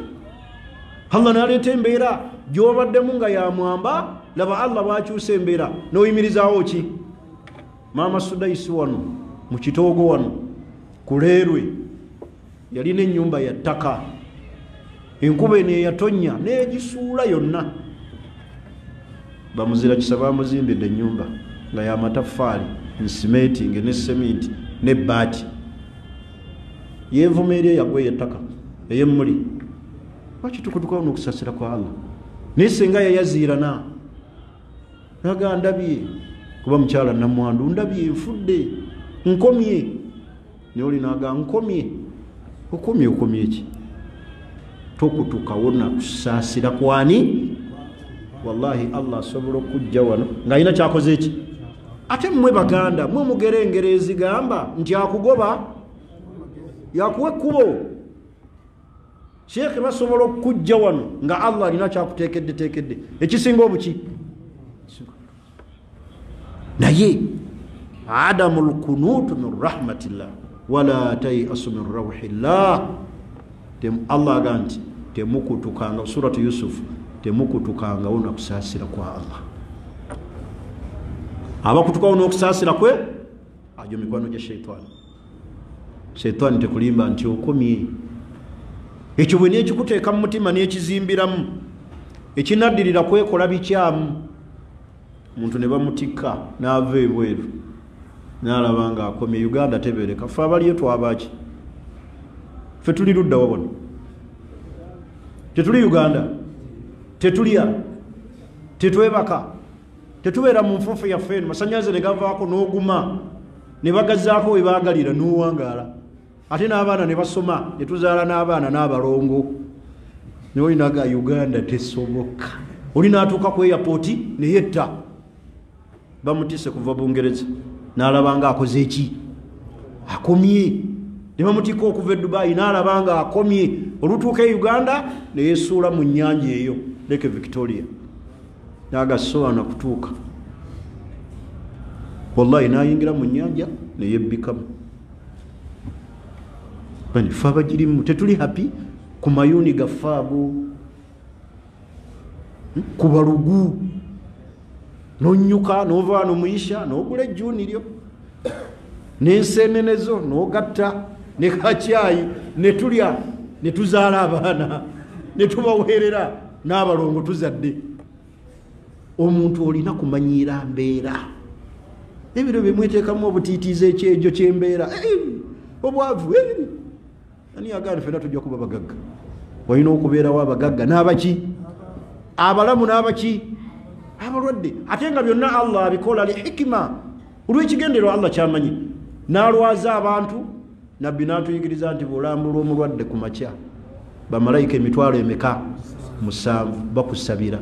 Allah n'aleeta embeera gy'obaddemu nga yamwamba laba Allah bw'akyusa embeera n'oyimirizaawo ki Maama Sudaisi wano mu Kitoogo wano ku Leerwe yalina ennyumba ya ttaka enkuba eno eyatonnya n'egisuula yonna bamuzira kisa bamuzimbidde ennyumba nga y'amataffaali nsimeeti ne seminti n'ebbaati yeevuma eri eyagwa ey'ettaka ey'emmuli lwaki tukutukawo n'okusaasira kwa Allah naye senga yayaziirana naga ndabye kuba mukyala namwandu ndabye nfudde nkomye naye olinaga nkomye okomye eki tokutukawo nakusaasira kwani wallahi Allah asobola okujja wano ng'alina kyakoze eki ate mmwe baganda mmwe mugerengera ezigamba nti akugoba yakuwa ekkubo sheekhe basobola okujja wano nga Allah alina kyakuteekedde ekisinga obuki naye adamul kunutu min rahmatillah wala tayasu min rawhillah. Allah ganti temukutukanga suratu Yusuf, temukutukanga una kusasira kwa Allah. Abakutuka una kusasira kwe ajo mikwano gya shaitani. Shaitani tekulimba nti okomye ekyo bwe nekikuteeka mu mutima nekizimbiramu ekinaddirira kwekola bikyamu. Omuntu ne bamutikka n'ava ebweru n'alaba nga akomye. Uganda tebeereka, ffe abaliyo twabaki? Ffe tuli ludda wabona? Tetuli Uganda, tetulya, tetwebaka, tetubeera mu nfuufu yaffe eno. Masannyalaze ne gavaako n'oguma ne bagazaako we baagalira n'owangaala. Ate n'abaana ne basoma, ne tuzaala n'abaana n'abalongo. Ne olinaga Uganda tesoboka. Oli n'atuuka ku airport ne yetta. Bamutise kuva Bungereza n'alaba nga akoze eki? Akomye. Ne bamutika okuva e Dubai n'alaba nga akomye. Olutuuka e Uganda ne yesuula mu nnyanja eyo Lake Victoria n'agasobola kutuuka. Wallahi n'ayingira mu nnyanja ne yebbikamu. Bani ffe abagirimu tetuli happy ku mayuni gaffe ago, ku balugu n'onnyuka n'ova wano muyisha n'ogula ejjuuni lyo n'enseenenezo n'ogatta ne kacyayi ne tulya ne tuzaala abaana ne tubaweerera n'abalongo tuzadde. Omuntu olina kumanyiira mbeera. Ebiro bye mweteekamu obutiitiiza ekyejo ky'embeera obwavu. Ani agamba ffenna tujja kuba bagagga? Walina okubeerawo abagagga n'abaki? Abalamu n'abaki? Abalwadde. Ate nga byonna Allah abikola li hikima, olw'ekigendero Allah kyamanyi. N'alwaza abantu, nabbi n'atuyigiriza nti bw'olambula omulwadde ku makya bamalayika emitwalo emeka? 7 bakusabira.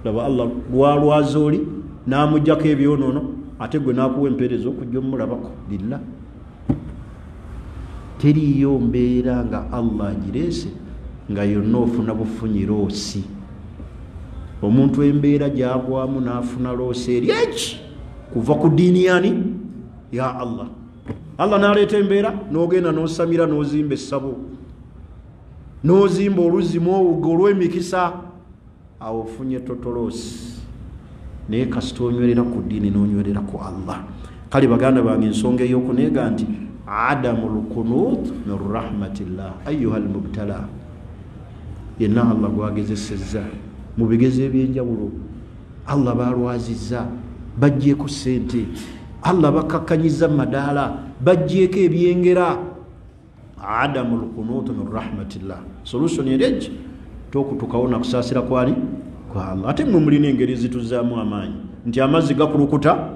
Laba Allah lwalwaza oli n'amuggyako ebyonoono, ate gwe n'akuwa empeereza okujja omulabako. Lillah. Teriyo mbeera nga Allah agireese nga yonna ofuna bufunyi loosi. Omuntu embeera gyagwamu n'afuna loosi eri eki kuva ku ddiini yani ya Allah. Allah n'aleeta embeera n'ogenda n'osamira n'ozimba essabo n'ozimba oluzimu owuga olw'emikisa, awo ofunye totoloosi. Naye kasita onywerera ku ddiini n'onywerera ku Allah. Kale baganda bange, ensonga ey'okuneega nti adamu lkunut min rahmatillah ayuha almubtala. Yenna Allah gwagezesezza mu bigezo ebyenjawulo. Allah balwazizza, bajjeeko ssente. Allah bakakkanyiza madaala, bajjeeko ebyengera. Adamu lkunut min rahmatillah. Solution ereji tokutukawo na kusaasira kwani kwa Allah. Ate mwe mulina engeri zituzaamu amaanyi nti amazzi gakulukuta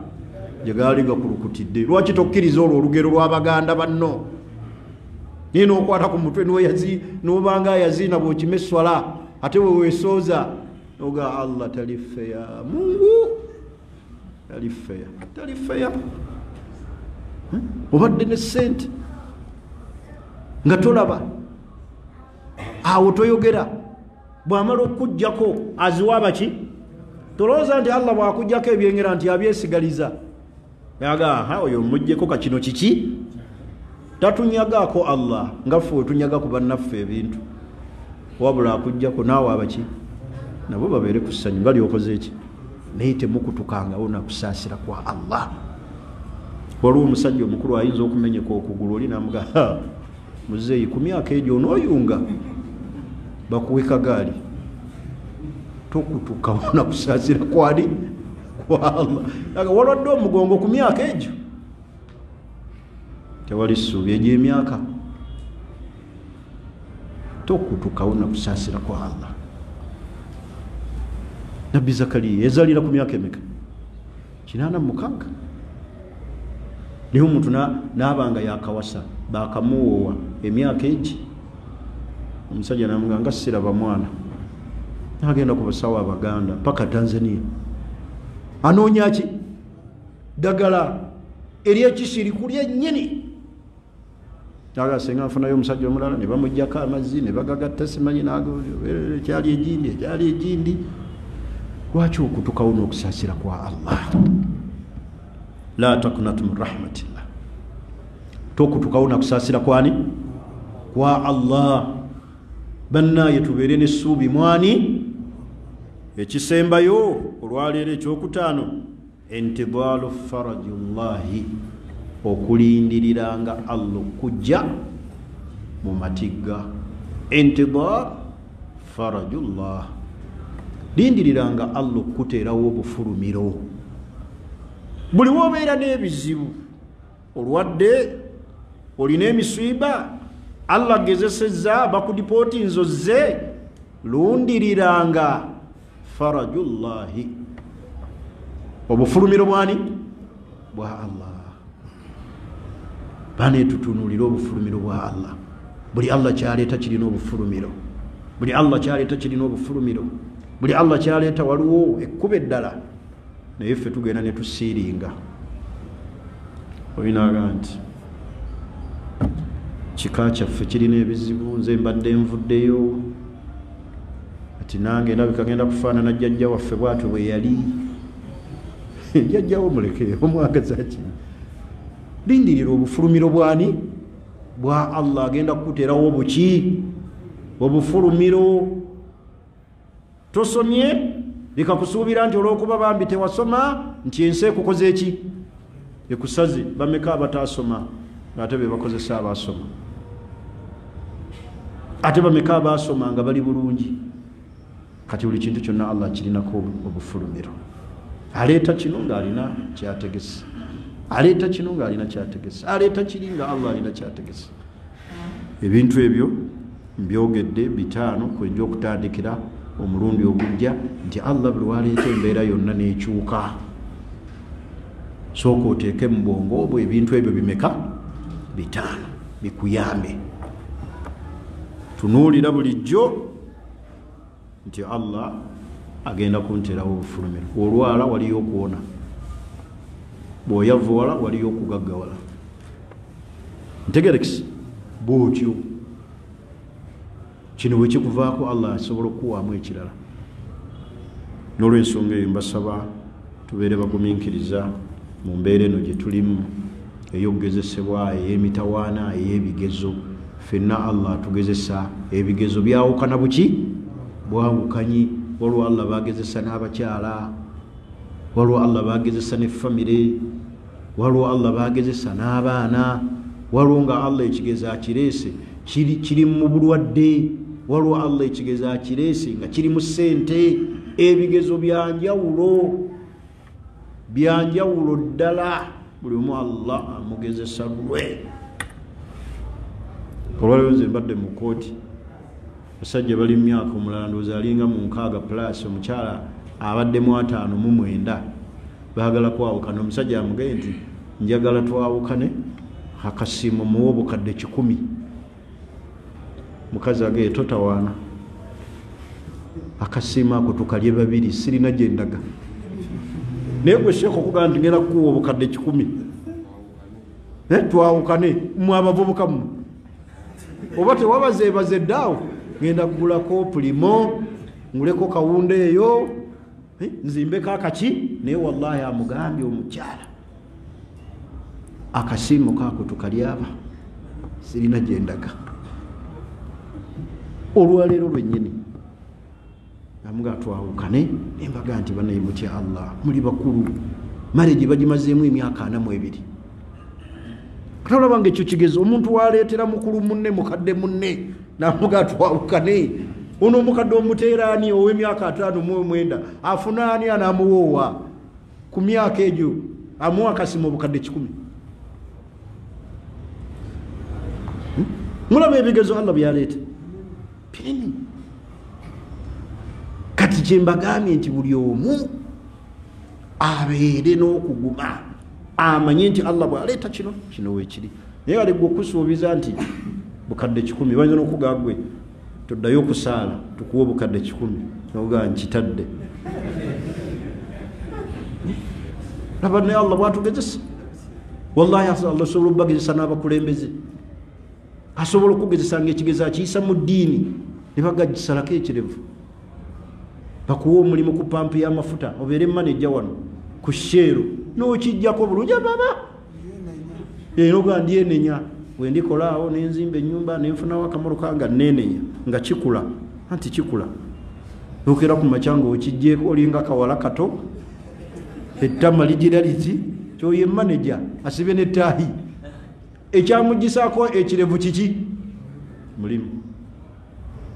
gye gaali gakulukutidde. Lwaki tokkiriza olwo olugero lw'Abaganda banno? Niina okwata ku mutwe n'obanga ayaziina bw'okima esswala ate we weesooza noga Allah tali feya, Mungu tali feya, tali feya. Obadde ne ssente nga tolaba, awo toyogera. Bw'amala okujjako aziwa baki? Tolowooza nti Allah bw'akujjako ebyengera nti abyesigaliza. Yaga oyo mujjeko kakino kiki? Tatunyagaako Allah nga ffe tunyaga ku bannaffe ebintu. Wabula akujjako naawe abaki? Nabo babeere ku ssanyu nga lyokoze eki. Naye temukutukangawo na kusaasira kwa Allah. Waliwo omusajja omukulu ayinza okumenyeka okugulu, oli n'amuga muzeeyi ku myaka egyo onooyunga bakuwe kagaali. Tokutukawo na kusaasira kwani kwa Allah. Walwadde omugongo ku myaka egyo tewali ssuubi egy'emyaka. Tokutukawo na kusaasira kwa Allah. Nabbi Zakariya yazaalira ku myaka emeka? 86. Niyo omuntu n'abanga yakawasa bakamuwoowa emyaka egi. Omusajja n'amugamba nga siraba mwana. N'agenda ku basawo Abaganda paka Tanzania. Anoonya ki? Ddagala ery'ekisiri kulya nnyini. Naga senga nfunayo omusajja omulala ne bamuggyako amazzi ne bagagatta simanyi ekyali egindi ekyali egindi. Lwaki okutukawo n'okusaasira kwa Allah? La takunatu min rahmatillah. tokutukawo nakusaasira kwani kwa Allah. Bannaye tubeere n'essuubi mwani. Ekisembayo olwaleero ekyokutaano intidaalu farajullahi, okulindiriranga Allah kujja mu matigga. Intidaal farajullah, lindiriranga Allah okuteerawo obufulumiro. Buli wobeera n'ebizibu, olwadde olina emisiiba, Allah gezesezza bakudipooti nzozze, lundiriranga farajullahi, obufulumiro bwani bwa Allah. Bane tutunulira obufulumiro bwa Allah. Buli Allah kyaleeta kirina obufulumiro. Buli Allah kyaleeta kirina obufulumiro. Buli Allah kyaleeta waliwo ekkuba eddala, naye ffe tugenda ne tusiiringa. Oyinaaga nti kika kyaffe kirina ebizibu, nze mbadde nvuddeyo, ati nange ndabika ngenda kufaanana jjajja waffe bwatyo bwe yali. Jjajjawo muleke, omwagaza ki? Lindirira obufulumiro bwani bwa Allah, agenda kukuteerawo buki? Obufulumiro. Tosomye bikakusuubira nti olw'okuba bambi tewasoma nti ensi ekukoze eki? Ekusaze. Bameka abataasoma ate be bakozesa abaasoma? Ate bameka abaasoma nga bali bulungi? Kati buli kintu kyonna Allah kirinako obufulumiro. Aleeta kino ng'alina kyategese, aleeta kino ng'alina kyategese, aleeta kiri nga Allah alina kyategese. Ebintu ebyo mbyogedde bitaano kwenja okutandikira omulundi ogujja, nti Allah buli waleeta embeera yonna n'ekyuka. Sooka oteeke mu bwongo obwo ebintu ebyo bimeka? Bitaano, bikuyambe. Tunuulira bulijjo nti Allah agenda kunteerawo obufulumiro. Olwala waliyo okuwona, bw'oyavuwala waliyo okugaggawala. Ntegerekisi bw'otyo kino bwe kikuvaako Allah asobola okukuwaamu ekirala. N'olw'ensonga eyo mbasaba tubeere bagumiikiriza mu mbeera eno gye tulimu ey'okugezesebwa, ey'emitawaana, ey'ebigezo. Ffenna Allah atugezesa ebigezo byawukana buki? Bwawukanyi. Waliwo Allah bagezesa n'abakyala, waliwo Allah bagezesa ne famire, waliwo Allah bagezesa n'abaana, waliwo nga Allah ekigeza akireese kiri mu bulwadde, waliwo Allah ekigeza akireese nga kiri mu ssente. Ebigezo byanjawulo, byanjawulo ddala. Buli omu Allah amugezesa lwe. Olwaleero nze mbadde mu kooti, basajja bali myaka omulala ndowooza alinga mu 6+, omukyala abaddemu 59 baagala kwawukana. Omusajja amugee nti njagala twawukane, akasiimo muwe obukadde 10. Mukazi agee totawaana, akasiimo ako tukalye babiri, sirina gye ndaga. Naye gwe sheekh okugamba nti ngenda kukuwa obukadde 10, twawukane mmwe abavubuka mmwe, oba tewabazeebaze ddaawo ngenda kugula koopulimo nguleko kawunda eyo nzimbeko akaki. Naye wallahi amugambye omukyala, akasiimo kaako tukalyaba, sirina gye ndaga. Olwaleero lwennyini amuga twawukane, nembaga nti banaye mutya Allah, muli bakulu, marriage bagimazeemu emyaka 42. Katolabanga ekyo kigezo omuntu waleetera mukulu munne mukadde munne namuga twawukane. Ono omukadde omuteera ani ow'emyaka 59 afuna ani anamuwoowa ku myaka egyo amuwa akasiimo obukadde 10? Mulaba ebigezo Allah byaleeta binene. Kati kyembagambye nti buli omu abeere n'okuguma, amanye nti Allah bw'aleeta kino kino weekiri. Naye kale gwe okusuubiza nti bukadde 10, bayinza n'okugagwe toddayo okusaala tukuwa obukadde 10, noga nkitadde. Laba naye Allah bw'atugezesa. Wallahi Allah asobola okubagezesa n'abakulembeze, asobola okugezesa ng'ekigezo akiyisa mu ddiini ne bagagisalako ekirevu. Bakuwa omulimu ku pampu y'amafuta, obeere manager wano ku Shell, n'okijjako bulungi baba enoga ndyenenya wendikolaawo nenzimba ennyumba nenfunawo akamoloka nga nenenya nga kikula anti kikula okera ku macyango okijjeeko olinga kawala kato ettama ligira liti kyoye manager asibe nettaayi ekyamugisaako ekirevu kiki mulimu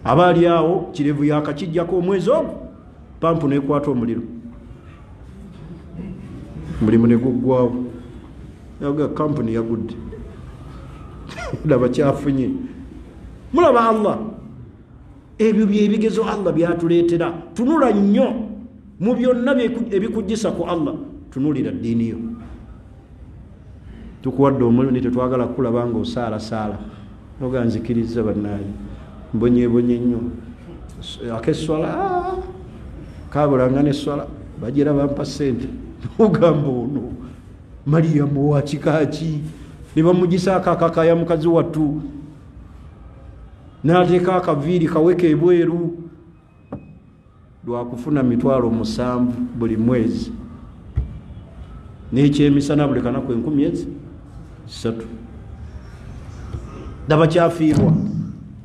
aba ali awo kirevu yakakijjako omwezi ogwo pampu nekwata omuliro mulimu neguggwawo yaga kampuni yagudde laba kyafunye mulaba Allah ebyo byebigezo Allah byatuleetera tunula nnyo mu byonna ebikujjisa ku Allah tunulira ddiini yo tukuwadde omulundi tetwagala kulaba nga osaalasaala noga nzikiriza bannaayi mbonyebonye nnyo akeswala kabulanga neswala bagira bampa sente ogamba ono Mariyamu wa kikaaki ne bamugisaako akakaya mukazi wattu n'ateeka akaviiri kaweke ebweru lwakufuna 7,000 buli mwezi n'ekyemisana buli kanaku 3,000 daba kyafiirwa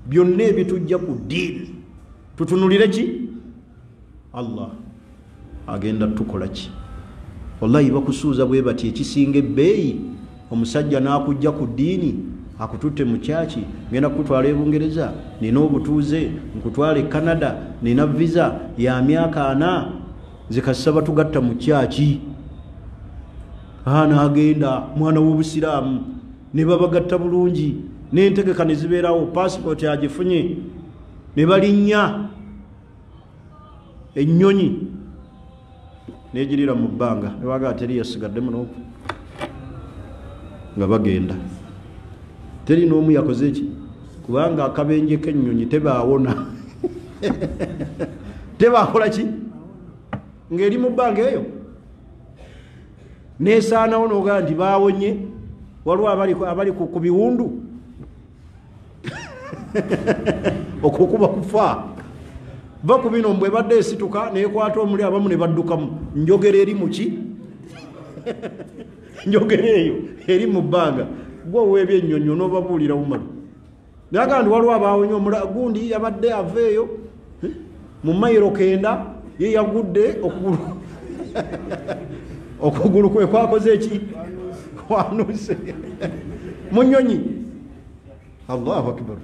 byonna ebitujja ku ddiini tutunulire ki Allah agenda tukola ki wallahi bakusuuza bwe bati ekisinga ebbeeyi omusajja n'akujja ku ddiini akututte mu kyaki ngenda kutwala Bungereza nina obutuuze nkutwala Canada nina visa ya myaka 4 zikasaba tugatta mu kyaki agenda mwana w'Obusiraamu ne babagatta bulungi n'entegeka ne zibeerawo passport agifunye ne balinnya ennyonyi negirira mu bbanga nebaga teri yasigadde muno nga bagenda teri n'omu yakoze ki kubanga akabenje k'ennyonyi tebaawona tebakola ki ng'eri mu bbanga eyo nesaanawo noga nti baawonye waliwo abali ku biwundu okukuba kufa bakubino mbwe badde esituka nekwata omuli abamu ne baddukamu njogera eri muki njogera eyo eri mu bbanga gwe weebye ennyonyi n'obabuulira wumalu naga ndi waliwo abaawonye gundi yabadde aveeyo mu mayiro 9 ye yagudde okugulu kwe kwakoze eki kwanuse mu nnyonyi Allahu akbar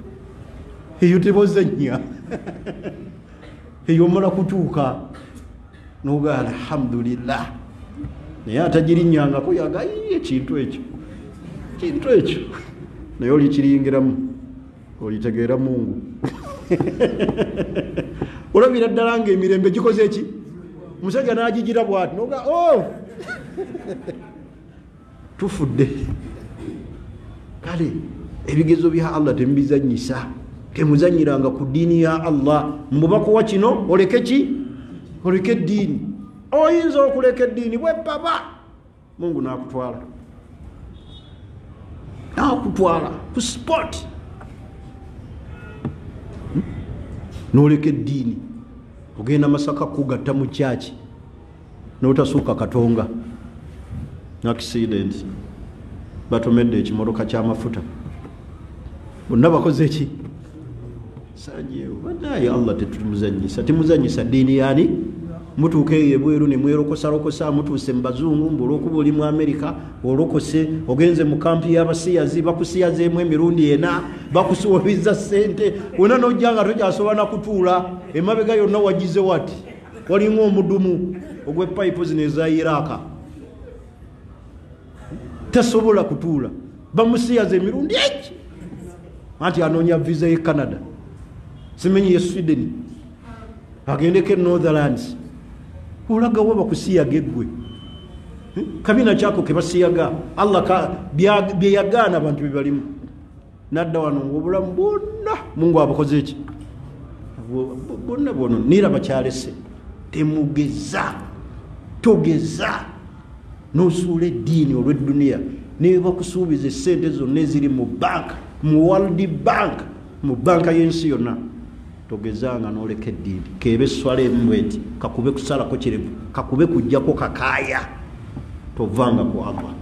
eyo tebozannya eyo omala kutuuka noga alhamdulillah naye atagirinnyangako yaga ekintu ekyo naye olikiringiramu olitegeera Mungu olabira ddala nga emirembe gikoze eki musajja n'agigira bw'ati noga tufudde kale ebigezo bya Allah tembizanyisa temuzanyiranga ku ddiini ya Allah mbubakuwa kino oleke ki oleke eddiini oyinza okuleka eddiini bwe baba Mungu n'akutwala ku sport n'oleka eddiini ogenda Masaka kugatta mu kyaki n'otasuuka Katonga accident batomedde ekimotoka ky'amafuta bonna bakoze eki sanjeewo banaye Allah temuzanyisa ddiini yani mutuuka eyo ebweru ne mwerokosarokosa mutuuse mu bazungu mbulwokuba oli mu Amerika olokose ogenze mu kampi y'abasiyazi bakusiyazeemu emirundi 4 bakusuubiza ssente wena n'ojja nga tokyasobola na kutuula emabega yonna wagize wati walinga omudumu ogw'epayipu zino eza Iraka tasobola kutuula bamusiyaze emirundi eki anti anoonya visa ye Canada simenyi ye Sweden agendeko Northernlands olagawo bakusiyaga eggwe kabina kyako kebasiyaga Allah byeyagaana abantu bebalimu nadda wano obulamu bwonna Mungu abakoze eki bonna bono niraba kyalese togeza n'osuula eddiini olw'edduniya ne bakusuubiza essente zonna eziri mu banka mu World Bank mu banka y'ensi yonna togezanga n'oleka eddiini kebe swala embweti kakube kusalako kirevu kakube kujjako kakaaya tovanga ku Allah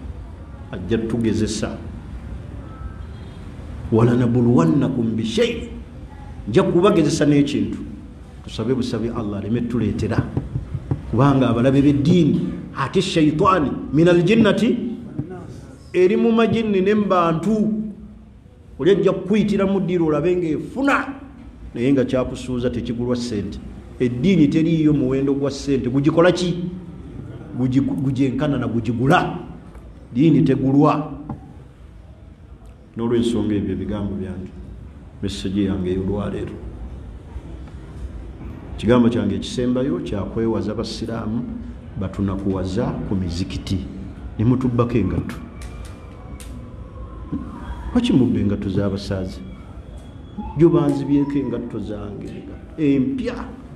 ajja tugezesa walanabuluwannakum bishai, nja kubagezesa n'ekintu. Tusabe busabe Allah aleme tuleetera, kubanga abalabe b'eddiini ate shaitaani minal jinnati eri mu majinni n'embantu oli ajja kukuyitira mu ddiiro olabe ng'efuna naye nga kyakusuuza tekigulwa ssente. Eddiini teriiyo muwendo gwa ssente gugikola ki? Gugyenkanana gugigula. Diini tegulwa. N'olw'ensonga ebyo ebigambo byange, meseji yange ey'olwaleero, kigambo kyange ekisembayo kyakwewaza basiraamu batunakuwaza ku mizikiti ne mutubbako engatto. Lwaki mubba engatto z'abasaazi? Jo banzibyeko engatto zange empya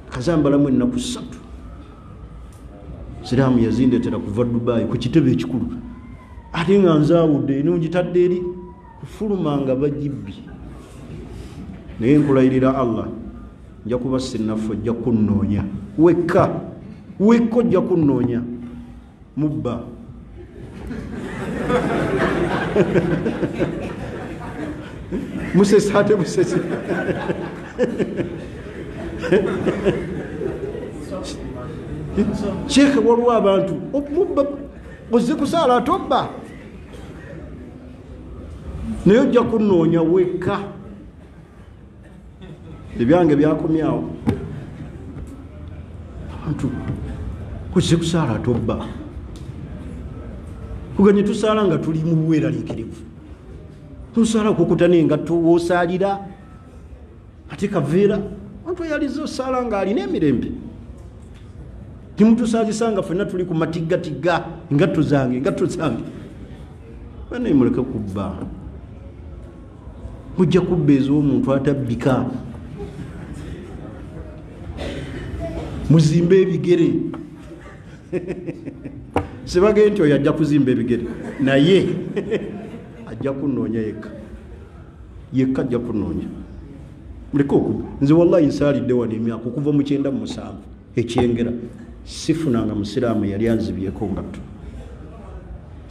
kazambalamu ennaku 3. Siraamu yazindetera kuva Dubai ku kitebe ekikulu, ate nga nzaawudde enongitadde eri kufuluma nga bagibbi. Naye nkulayirira Allah, nja kuba sinnafu, ojja kunnoonya wekka ojja kunnoonya mubba. Musesi ate musesi. Sheikh waliwo abantu mubba ozze kusaala atobba, naye ojja kunnoonya wekka. Ebyange byakomyawo. Abantu kuzze kusaala atobba, kuganye tusaala nga tuli mu bweraliikirivu. Tusaala kukutana engatto woosaalira ate kaveera abantu yaliza osaala nga alina emirembe. Timutusaazisa nga ffenna tuli ku matiggatigga engatto zange. Banaye muleke kubba. Mujja kubba ez'omuntu atabbika. Muzimbe ebigere. Sibage nti oyo ajja kuzimba ebigere, naye ajja kunnoonya yekka ajja kunnoonya. Muleke okubba. Nze wallahi nsaalidde wano emyaka okuva mu 97 ekyengera, sifunanga musiraamu yali anzibyeko ngatto.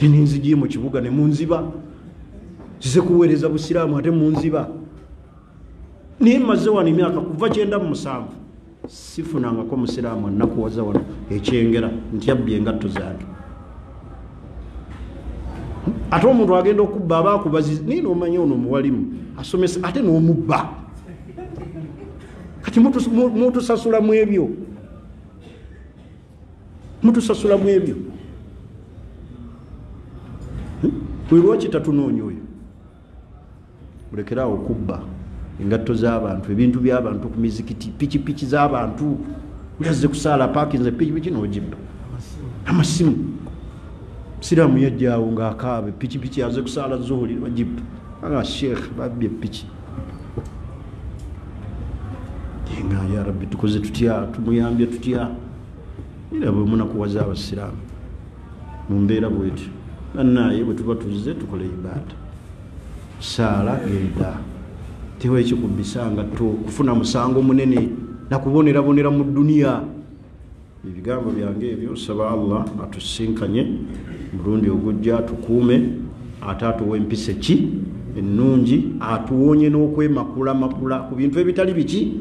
Ninzigiye mu kibuga ne munziba, zize kuweereza busiraamu ate munziba. Naye mmaze wano emyaka kuva 97 sifunangako musiraamu annakuwaza wano ekyengera nti yabbye engatto zange. Ate omuntu agenda okubba aba akubaziza, naye n'omanya ono muwalimu asomesa ate n'omubba. Kati mutusasula mu ebyo, mutusasula mu ebyo. Lwaki tatunoonya oyo? Mulekerawo okubba engatto z'abantu, ebintu by'abantu ku mizikiti, pikipiki z'abantu. Yazze kusaala paakinze pikipiki n'ogibba. Amasimu siraamu yajjaawo ng'akaabe, pikipiki yazze kusaala zuhuli bagibba. Sheikh babbye piki. Nga ya Rabbi tukoze tutya, tumuyambye tutya. Era bwe munakuwaza abasiraamu mu mbeera bwetyo, bannaye bwe tuba tuzze tukole ibaada, saala genda. Tewekikubbisa ngatto kufuna musango munene nakubonerabonera mu dduniya. Ebigambo byange ebyo saba Allah atusinkanye mulundi ogujja, tukuume ate atuwa empisa ki ennungi, atuwonye n'okwemakula ku bintu ebitali biki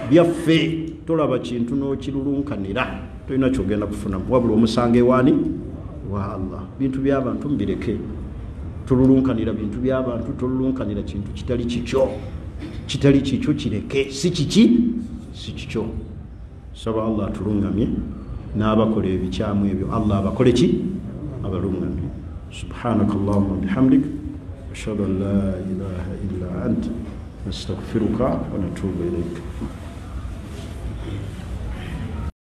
byaffe. Tolaba kintu n'okirulunkanira, tolina kyogenda kufunamu, wabula omusange waani wa Allah. Bintu by'abantu mbireke. Tululunkanira bintu by'abantu, tululunkanira kintu kitali kikyo. Kitali kikyo kireke, si kikyo. Saba Allah atulungamye n'abakola ebikyamu ebyo Allah abakole ki? Abalungamye. Subhanakallahumma bihamdik, ashhadu an la ilaha illa anta, nastaghfiruka wa natubu ilayk.